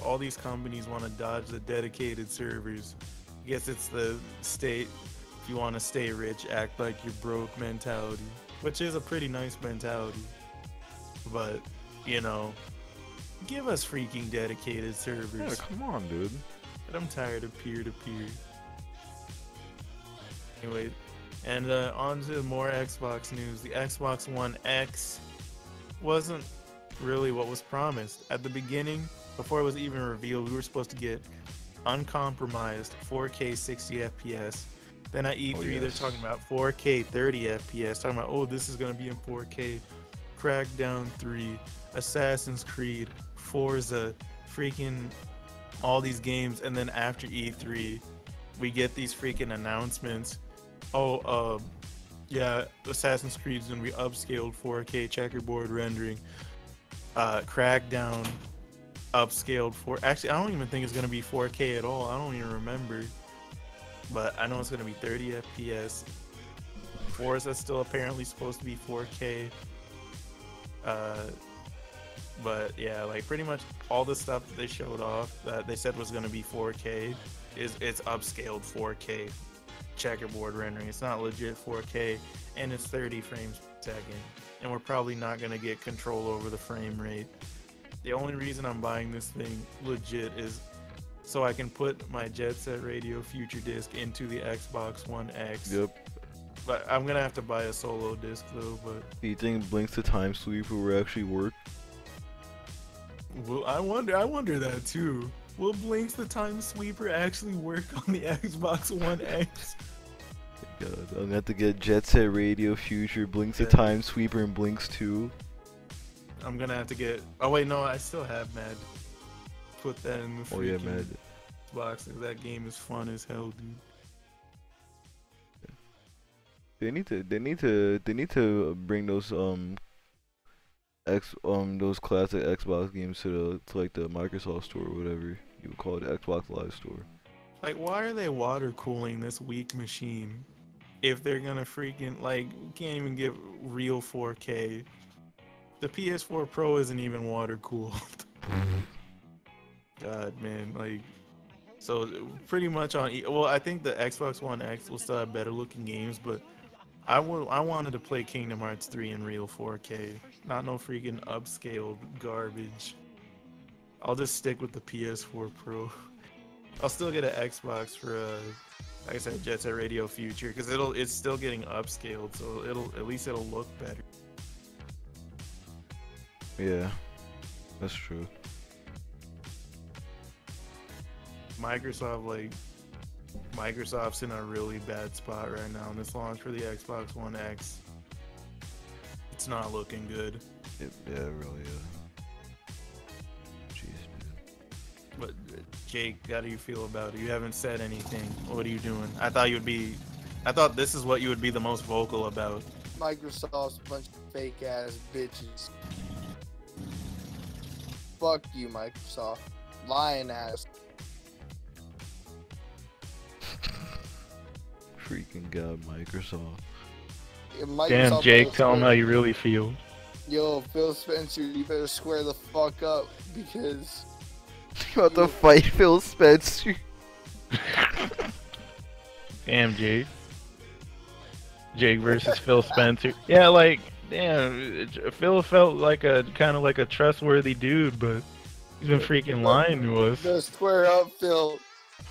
all these companies want to dodge the dedicated servers. I guess it's the state. If you want to stay rich, act like you're broke mentality, which is a pretty nice mentality. But, you know, give us freaking dedicated servers. Yeah, come on, dude. But I'm tired of peer-to-peer. Anyway, and on to more Xbox news. The Xbox One X wasn't really what was promised. At the beginning, before it was even revealed, we were supposed to get uncompromised 4K 60 FPS. Then at E3, they're talking about 4K 30 FPS, talking about, oh, this is going to be in 4K. Crackdown 3, Assassin's Creed, Forza, freaking all these games. And then after E3, we get these freaking announcements. Oh, yeah, Assassin's Creed's going to be upscaled 4K checkerboard rendering. Crackdown upscaled actually, I don't even think it's going to be 4K at all. I don't even remember. But I know it's going to be 30 FPS. Forza's still apparently supposed to be 4K. But yeah, like pretty much all the stuff that they showed off that they said was going to be 4K it's upscaled 4K checkerboard rendering. It's not legit 4K, and it's 30 frames per second. And we're probably not going to get control over the frame rate. The only reason I'm buying this thing legit is so I can put my Jet Set Radio Future Disc into the Xbox One X. Yep. But I'm gonna have to buy a solo disc though. But do you think Blink's the Time Sweeper will actually work? Well, I wonder that too. Will Blink's the Time Sweeper actually work on the Xbox One X? God, I'm gonna have to get Jet Set Radio Future, Blink's the Time Sweeper, and Blinks 2. I'm gonna have to get. Oh wait, no, I still have Mad. Put that in the freaking Mad. box. That game is fun as hell, dude. They need to bring those those classic Xbox games to like the Microsoft store or whatever you would call it, the Xbox Live store. Like, why are they water cooling this weak machine? If they're gonna freaking like, can't even get real 4K. The PS4 Pro isn't even water cooled. God, man, like, so pretty much on. Well, I think the Xbox One X will still have better looking games, but I wanted to play Kingdom Hearts 3 in real 4K, not no freaking upscaled garbage. I'll just stick with the PS4 Pro. I'll still get an Xbox for like I said, Jet Set Radio Future, because it's still getting upscaled, so at least it'll look better. Yeah, that's true. Microsoft's in a really bad spot right now in this launch for the Xbox One X. It's not looking good. Yeah, it really is. Jeez, dude. But Jake, how do you feel about it? You haven't said anything. What are you doing? I thought this is what you would be the most vocal about. Microsoft's a bunch of fake ass bitches. Fuck you, Microsoft. Lying ass. Freaking god, Microsoft. Damn, Jake, tell him how you really feel. Yo, Phil Spencer, you better square the fuck up, because You about to fight Phil Spencer? Damn, Jake. Jake versus Phil Spencer. Yeah, like, damn, Phil felt like kind of like a trustworthy dude, but he's been freaking lying to us. Just square up, Phil.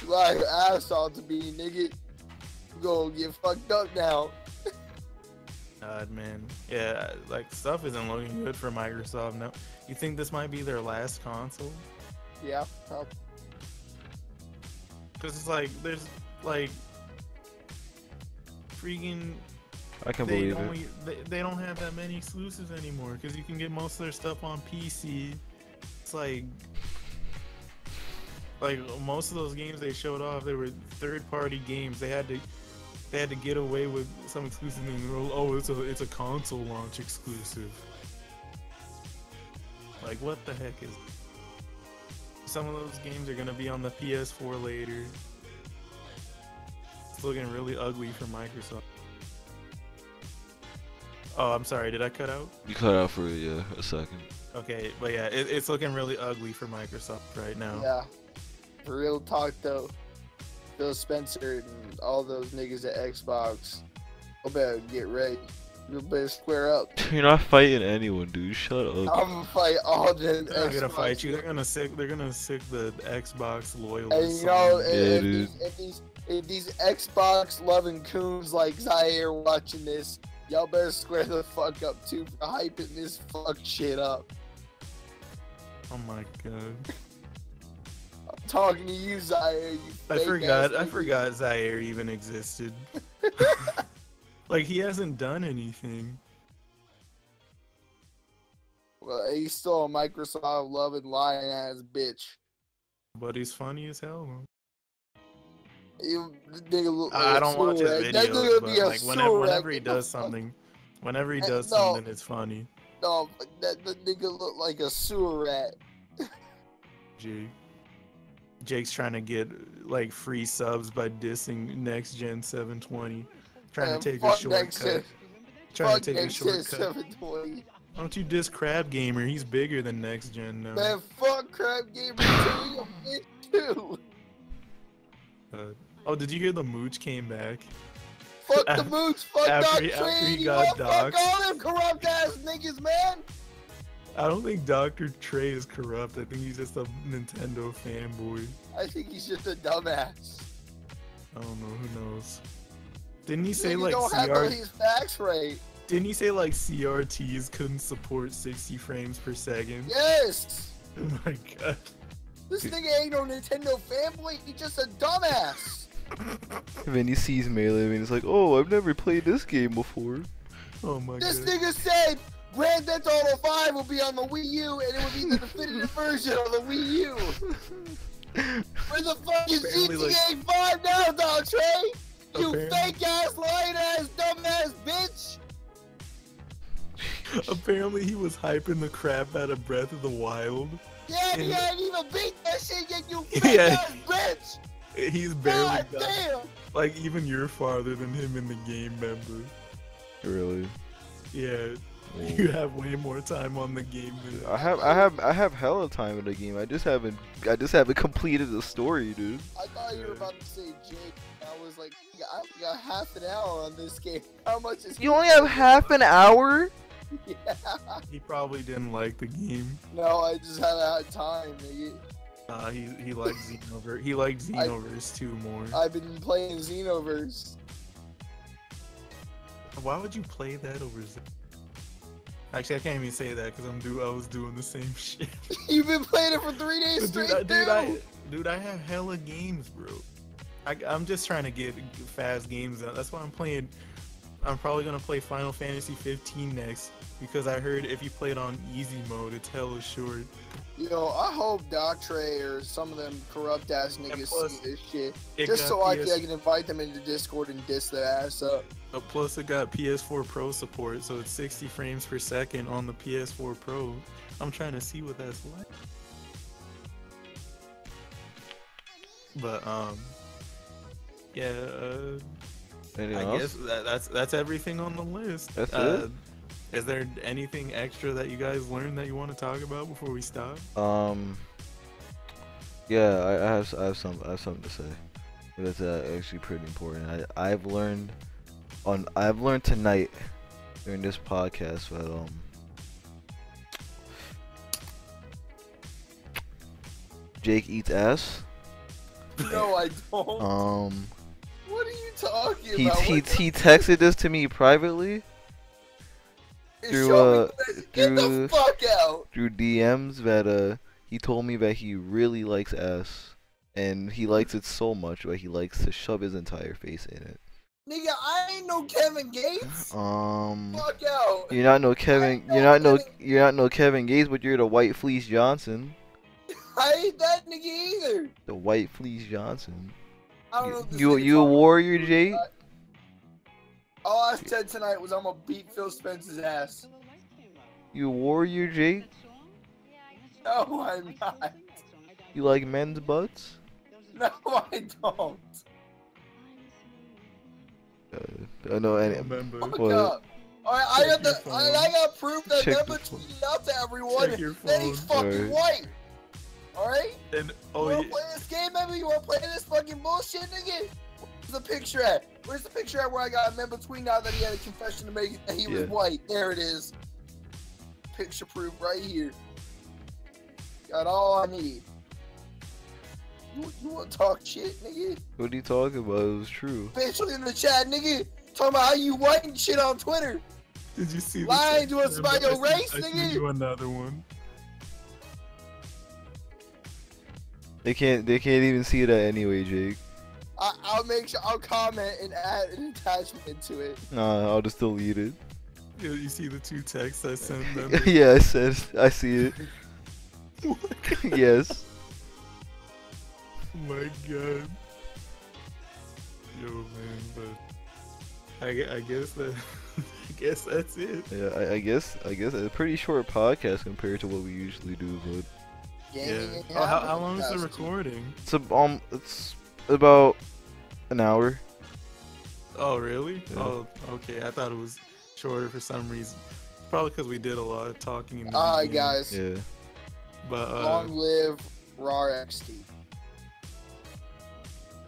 You lie your ass off to be, nigga. You gonna get fucked up now. God, man. Yeah, like, stuff isn't looking good for Microsoft now. You think this might be their last console? Yeah, probably. Because it's like, there's, like, freaking... I can believe it. They don't have that many exclusives anymore, because you can get most of their stuff on PC. It's like most of those games they showed off, they were third-party games. They had to get away with some exclusive thing. Oh, it's a console launch exclusive. Like, what the heck is? Some of those games are gonna be on the PS4 later. It's looking really ugly for Microsoft. Oh, I'm sorry. Did I cut out? You cut out for a second. Okay, but yeah, it's looking really ugly for Microsoft right now. Yeah. Real talk though. Phil Spencer and all those niggas at Xbox. I better get ready. You better square up. You're not fighting anyone, dude. Shut up. I'm gonna fight all the They're not gonna fight you. They're gonna sick the Xbox loyalists. And you know, Yeah, if these Xbox loving coons like Zaire watching this, y'all better square the fuck up too for hyping this fuck shit up. Oh my god. I'm talking to you, Zaire. You I fake-ass forgot Zaire even existed. Like, he hasn't done anything. Well, he's still a Microsoft loving lying ass bitch. But he's funny as hell, man. Nigga look like I don't watch his videos, but like whenever he does something, it's funny. No, that nigga look like a sewer rat. Jake's trying to get like free subs by dissing Next Gen 720. Trying to take a shortcut. Trying to take a shortcut. 720. Don't you diss Crab Gamer? He's bigger than Next Gen now. Man, fuck Crab Gamer too. You bitch too. Oh, did you hear the Mooch came back? Fuck the Mooch. Fuck after he got fuck all them corrupt ass niggas, man. I don't think Dr. Trey is corrupt. I think he's just a Nintendo fanboy. I think he's just a dumbass. I don't know. Who knows? Didn't he say you like don't have his facts right? Didn't he say like CRTs couldn't support 60 frames per second? Yes. Oh my god. This nigga ain't no Nintendo fanboy. He's just a dumbass. And then he sees Melee and he's like, "Oh, I've never played this game before." Oh my god. This nigga said Grand Theft Auto 5 will be on the Wii U and it will be the definitive version of the Wii U. Where the fuck is GTA 5 now, Dog Trey? You fake ass, lying ass, dumb ass Apparently, he was hyping the crap out of Breath of the Wild. Yeah, he hadn't even beat that shit yet, you Yeah. fat ass bitch! He's barely God done. damn! Like, even you're farther than him in the game, member. Really? Yeah, Well, you have way more time on the game than I have hella time in the game. I just haven't completed the story, dude. I thought you were about to say Jake. I was like, I got half an hour on this game. How much is You only have half an hour? Yeah. he probably didn't like the game. No, I just haven't had time, nigga. He liked Xenoverse. He liked Xenoverse 2 more. I've been playing Xenoverse. Why would you play that over Actually, I can't even say that because I was doing the same shit. You've been playing it for 3 days straight, Dude, I have hella games, bro. I'm just trying to get fast games out. That's why I'm playing. I'm probably gonna play Final Fantasy 15 next because I heard if you play it on easy mode, it's hella short. Yo, I hope Doctre or some of them corrupt ass niggas see this shit. It Just got so I can invite them into Discord and diss their ass up. Plus, it got PS4 Pro support, so it's 60 frames per second on the PS4 Pro. I'm trying to see what that's like. But yeah. Anything I else? guess that's everything on the list. That's it? Is there anything extra that you guys learned that you want to talk about before we stop? Yeah, I have something to say. That's actually pretty important. I've learned tonight during this podcast that Jake eats ass. No, I don't. What are you talking about? He texted this to me privately through Get the fuck out. through DMs that he told me that he really likes ass and he likes it so much that he likes to shove his entire face in it. Nigga, I ain't no Kevin Gates. Fuck out. You're not no Kevin. You're not no Kevin Gates, but you're the White Fleece Johnson. I ain't that nigga either. The White Fleece Johnson. I don't know. What this You nigga a talking warrior, about. Jake? All I said tonight was I'm gonna beat Phil Spencer's ass. You a warrior, Jake? No, I'm not. You like men's butts? No, I don't. I know any. Remember. Fuck What? up. Alright, I Check got your phone. I got proof that Check Member your phone. tweeted out to everyone Check your that he's phone. fucking Alright. white. Alright? And You oh wanna yeah, play this game, Member? You wanna play this fucking bullshit, nigga? Where's the picture at? Where's the picture at where I got a Member tweeting out that he had a confession to make that he was Yeah. white? There it is. Picture proof right here. Got all I need. You wanna talk shit, nigga? What are you talking about? It was true. Bitch, look in the chat, nigga. Talking about how you white and shit on Twitter. did you see? Lying to us about your race, I sent nigga. you another one. They can't even see that anyway, Jake. I'll make sure I'll comment and add an attachment to it. Nah, I'll just delete it. You see the 2 texts I sent them? Yeah, I see it. Yes. Oh my god. Yo, man, but I guess that I guess that's it. Yeah, I guess a pretty short podcast compared to what we usually do, but Yeah. Oh, how long is the recording? it's about an hour. Oh, really? Yeah. Oh, okay. I thought it was shorter for some reason. Probably because we did a lot of talking. In the Alright, beginning. guys. Yeah. But Long live RAR XT.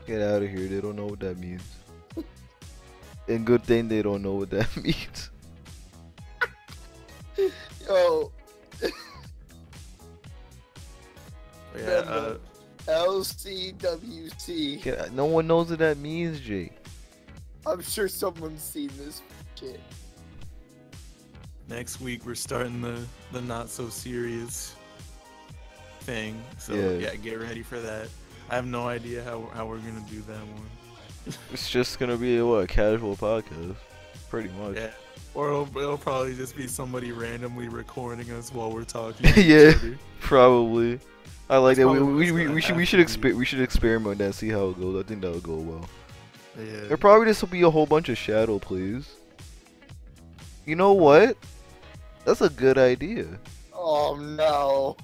Get out of here. They don't know what that means. And good thing they don't know what that means. Yo, yeah. LCWC. No one knows what that means, Jake. I'm sure someone's seen this shit. Next week we're starting the not so serious thing. So Yeah. yeah, get ready for that. I have no idea how we're gonna do that one. It's just gonna be a casual podcast, pretty much. Yeah. Or it'll probably just be somebody randomly recording us while we're talking. to each Yeah. other. Probably. I like That's that. probably what's We gonna should happen. we should experiment with that, see how it goes. I think that would go well. Yeah. There probably just will be a whole bunch of shadow plays. You know what? That's a good idea. Oh no.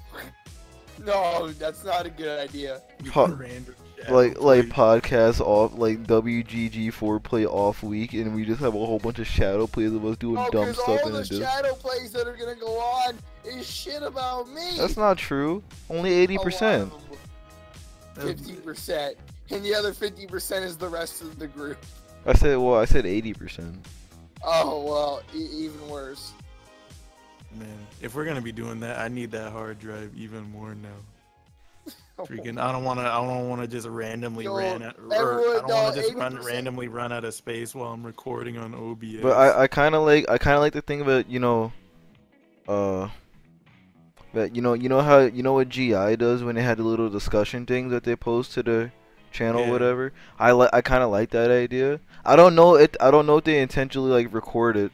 No, that's not a good idea. Random Like play. podcasts off, like WGG4 play off week, and we just have a whole bunch of shadow plays of us doing dumb because stuff all in the the disc. shadow plays that are gonna go on is shit about me. That's not true. Only 80%. 50%, and the other 50% is the rest of the group. I said 80%. Oh well, even worse. Man, if we're gonna be doing that, I need that hard drive even more now. Freaking, I don't wanna just randomly randomly run out of space while I'm recording on OBS. But I kind of like to think of it, that you know what GI does when they had the little discussion things that they post to the channel, whatever. I kind of like that idea. I don't know if they intentionally like record it,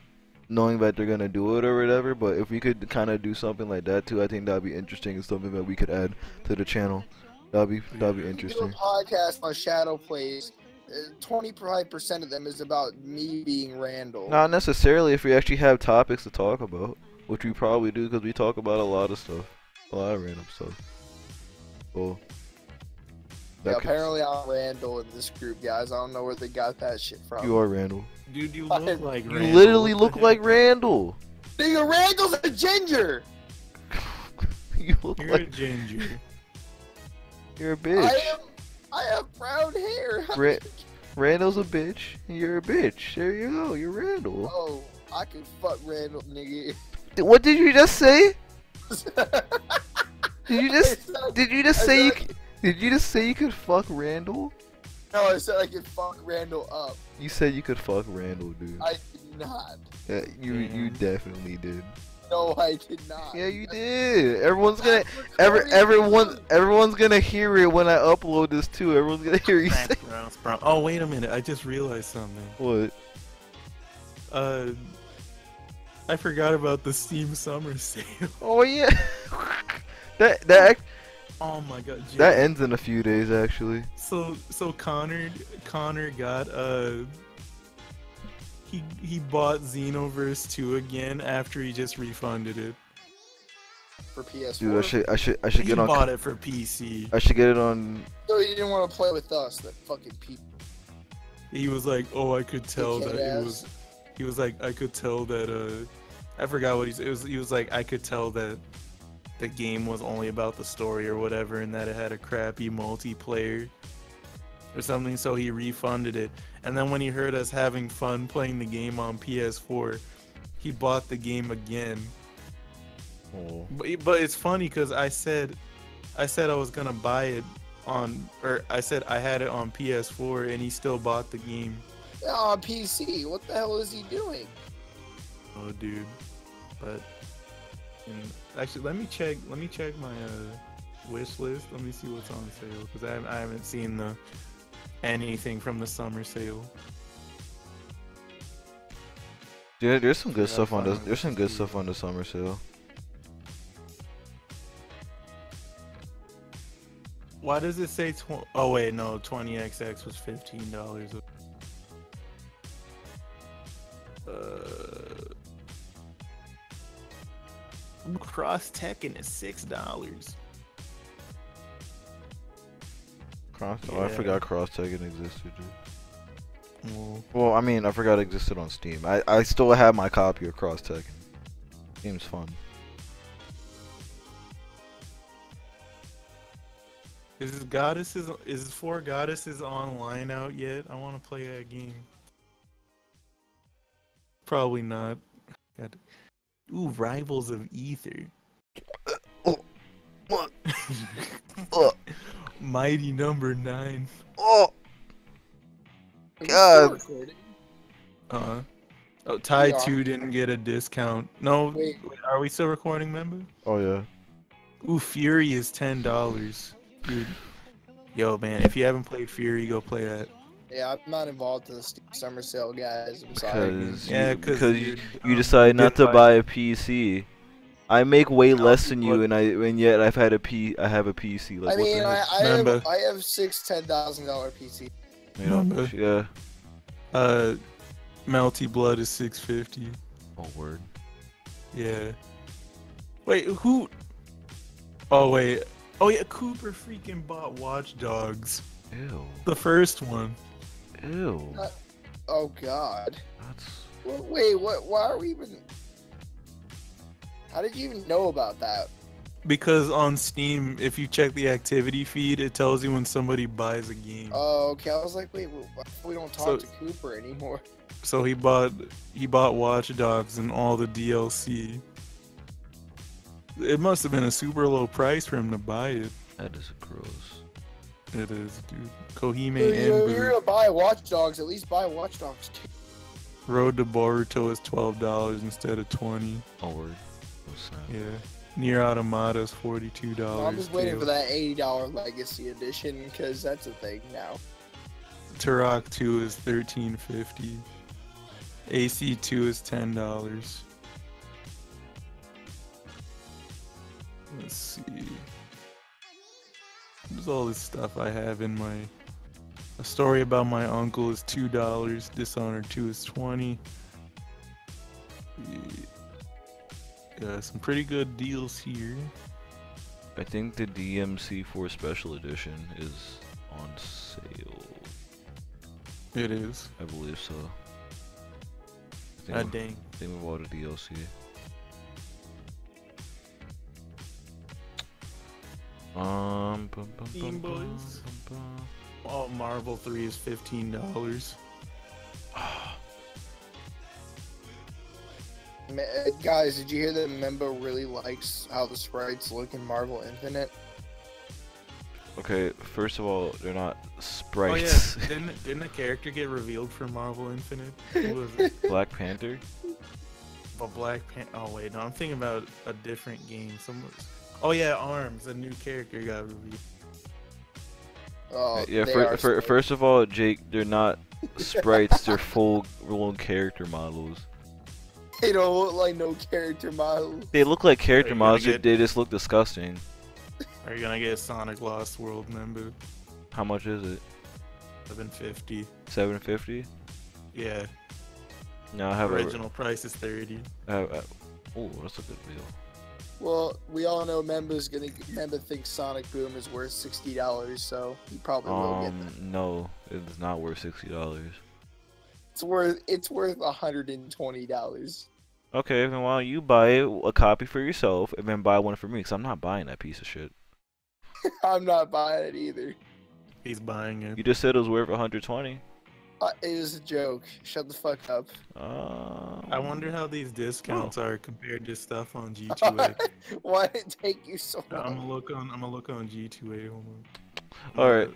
knowing that they're gonna do it or whatever. But if we could kind of do something like that too, I think that'd be interesting and something that we could add to the channel. That'd be interesting. Do a podcast on shadow plays. 25% of them is about me being Randall. Not necessarily if we actually have topics to talk about, which we probably do because we talk about a lot of stuff, a lot of random stuff. Well, yeah, apparently I'm Randall in this group, guys. I don't know where they got that shit from. You are Randall. Dude, you look like Randall. You literally look like Randall. Nigga, Randall's a ginger. You're a ginger. You're a bitch. I have brown hair. Randall's a bitch. You're a bitch. There you go. You're Randall. Oh, I can fuck Randall, nigga. What did you just say? Did you just say you could fuck Randall? No, I said I could fuck Randall up. You said you could fuck Randall, dude. I did not. Yeah, you definitely did. No, I did not. Yeah, you did. Everyone's gonna hear it when I upload this too. Everyone's gonna hear you say. Oh, wait a minute! I just realized something. What? I forgot about the Steam Summer Sale. Oh yeah. that. Oh my God. Jay. That ends in a few days, actually. So Connor got he bought Xenoverse 2 again after he just refunded it for PS4. Dude, I should get on. He bought it for PC. I should get it on. So he didn't want to play with us, that fucking people. He was like, "Oh, I could tell that it was." He was like, "I could tell that." I forgot what he was. He was like, "I could tell that the game was only about the story or whatever, and that it had a crappy multiplayer or something." So he refunded it. And then when he heard us having fun playing the game on PS4, he bought the game again. Oh. But it's funny because I said I was gonna buy it on, or I said I had it on PS4, and he still bought the game. Yeah, on PC. What the hell is he doing? Oh, dude. But actually, let me check my wish list. Let me see what's on sale because I haven't seen anything from the summer sale. Yeah, there's some good stuff on this. There's some good stuff on the summer sale. Why does it say oh wait, no, 20XX was $15. Cross Tekken is $6. Oh, I forgot Cross Tekken existed, dude. Well, I mean, I forgot it existed on Steam. I still have my copy of Cross Tekken. Game's fun. Is Four Goddesses online out yet? I want to play that game. Probably not. Ooh, Rivals of Ether. What? Mighty Number 9. Oh. God. Oh, Tie 2 didn't get a discount. No, wait, are we still recording, member? Oh yeah. Ooh, Fury is $10. Dude. Yo, man, if you haven't played Fury, go play that. Yeah, I'm not involved in the summer sale, guys. I'm sorry. Because you decided not to buy a PC. I make way less than you, and yet I have a PC. Like, I mean, I have six $10,000 PC. Yeah. Melty Blood is $650. Oh word. Yeah. Wait, who? Oh wait. Oh yeah, Cooper freaking bought Watch Dogs. Ew. The first one. Ew. Oh God. That's. Wait, what? Why are we even? How did you even know about that? Because on Steam, if you check the activity feed, it tells you when somebody buys a game. Oh, okay. I was like, wait, we don't talk So- to Cooper anymore. So he bought Watch Dogs and all the DLC. It must have been a super low price for him to buy it. That is gross. It is, dude. Kohime You're Embu. gonna buy Watch Dogs. At least buy Watch Dogs 2. Road to Boruto is $12 instead of $20. Oh, word. Oh, snap. Yeah. Nier Automata is $42. I'm just waiting too. for that $80 Legacy Edition because that's a thing now. Turok 2 is $13.50. AC2 is $10. Let's see. There's all this stuff I have in my. A Story About My Uncle is $2. Dishonored 2 is $20. Yeah, some pretty good deals here. I think the DMC4 Special Edition is on sale. It is. I believe so. Dang. I think we bought a DLC. Team Boys. Oh, Marvel 3 is $15. Guys, did you hear that Memba really likes how the sprites look in Marvel Infinite? Okay, first of all, they're not Oh sprites. yeah, didn't a character get revealed for Marvel Infinite? Who was it? Black Panther? But Black Panther. Oh wait, no, I'm thinking about a different game. Oh yeah, Arms, a new character got revealed. Oh, Yeah, they are first of all, Jake, they're not sprites, they're full-blown character models. They don't look like no character models. They look like character Are you gonna models, get- they just look disgusting. Are you gonna get Sonic Lost World member? How much is it? $7.50. $7.50? Yeah. No, I have Original price is $30. oh, that's a good deal. Well, we all know Memba thinks Sonic Boom is worth $60, so he probably will get that. No, it's not worth $60. It's worth $120. Okay, then why don't you buy a copy for yourself and then buy one for me? Cause I'm not buying that piece of shit. I'm not buying it either. He's buying it. You just said it was worth 120. It was a joke. Shut the fuck up. I wonder how these discounts are compared to stuff on G2A. Why did it take you so I'm long? gonna look on G2A. Hold on.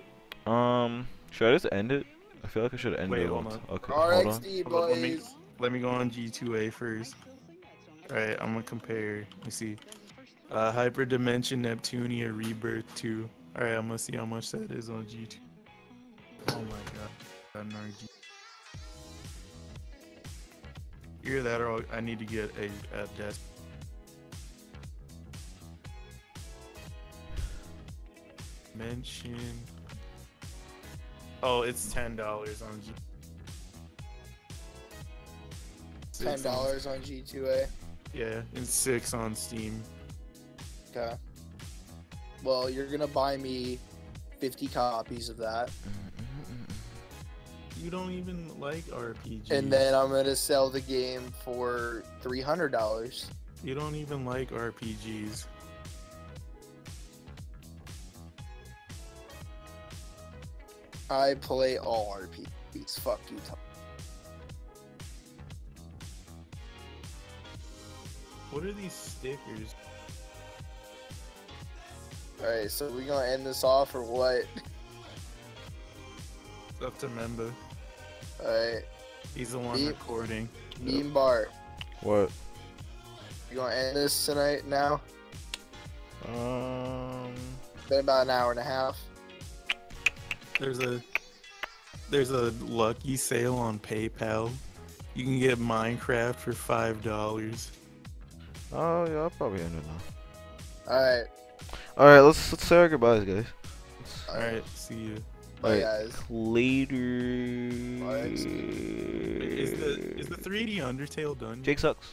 Alright. Should I just end it? I feel like I should end Wait, it. hold on. Okay, Alright, hold on. Steve Hold on, boys. let me go on G2A first. Alright, I'm gonna compare. Let me see. Hyperdimension Neptunia Rebirth 2. Alright, I'm gonna see how much that is on G2. Oh my god. Either that or I need to get a desk. Mention. Oh, it's $10 on G. $10 on G2A. Yeah, and 6 on Steam. Okay. Well, you're gonna buy me 50 copies of that, You don't even like RPGs. and then I'm gonna sell the game for $300. You don't even like RPGs. I play all RPGs. Fuck you, Tom. What are these stickers? Alright, so we gonna end this off or what? It's up to Memba. Alright, He's the one Me- recording. me and Bart, What? you gonna end this tonight now? Been about an hour and a half. There's a lucky sale on PayPal. You can get Minecraft for $5. Oh yeah, I'll probably end it now. Alright, Alright, let's say our goodbyes, guys. Alright, see you. bye Alright. guys. Later. Alright, Is the 3D Undertale done? Jake sucks.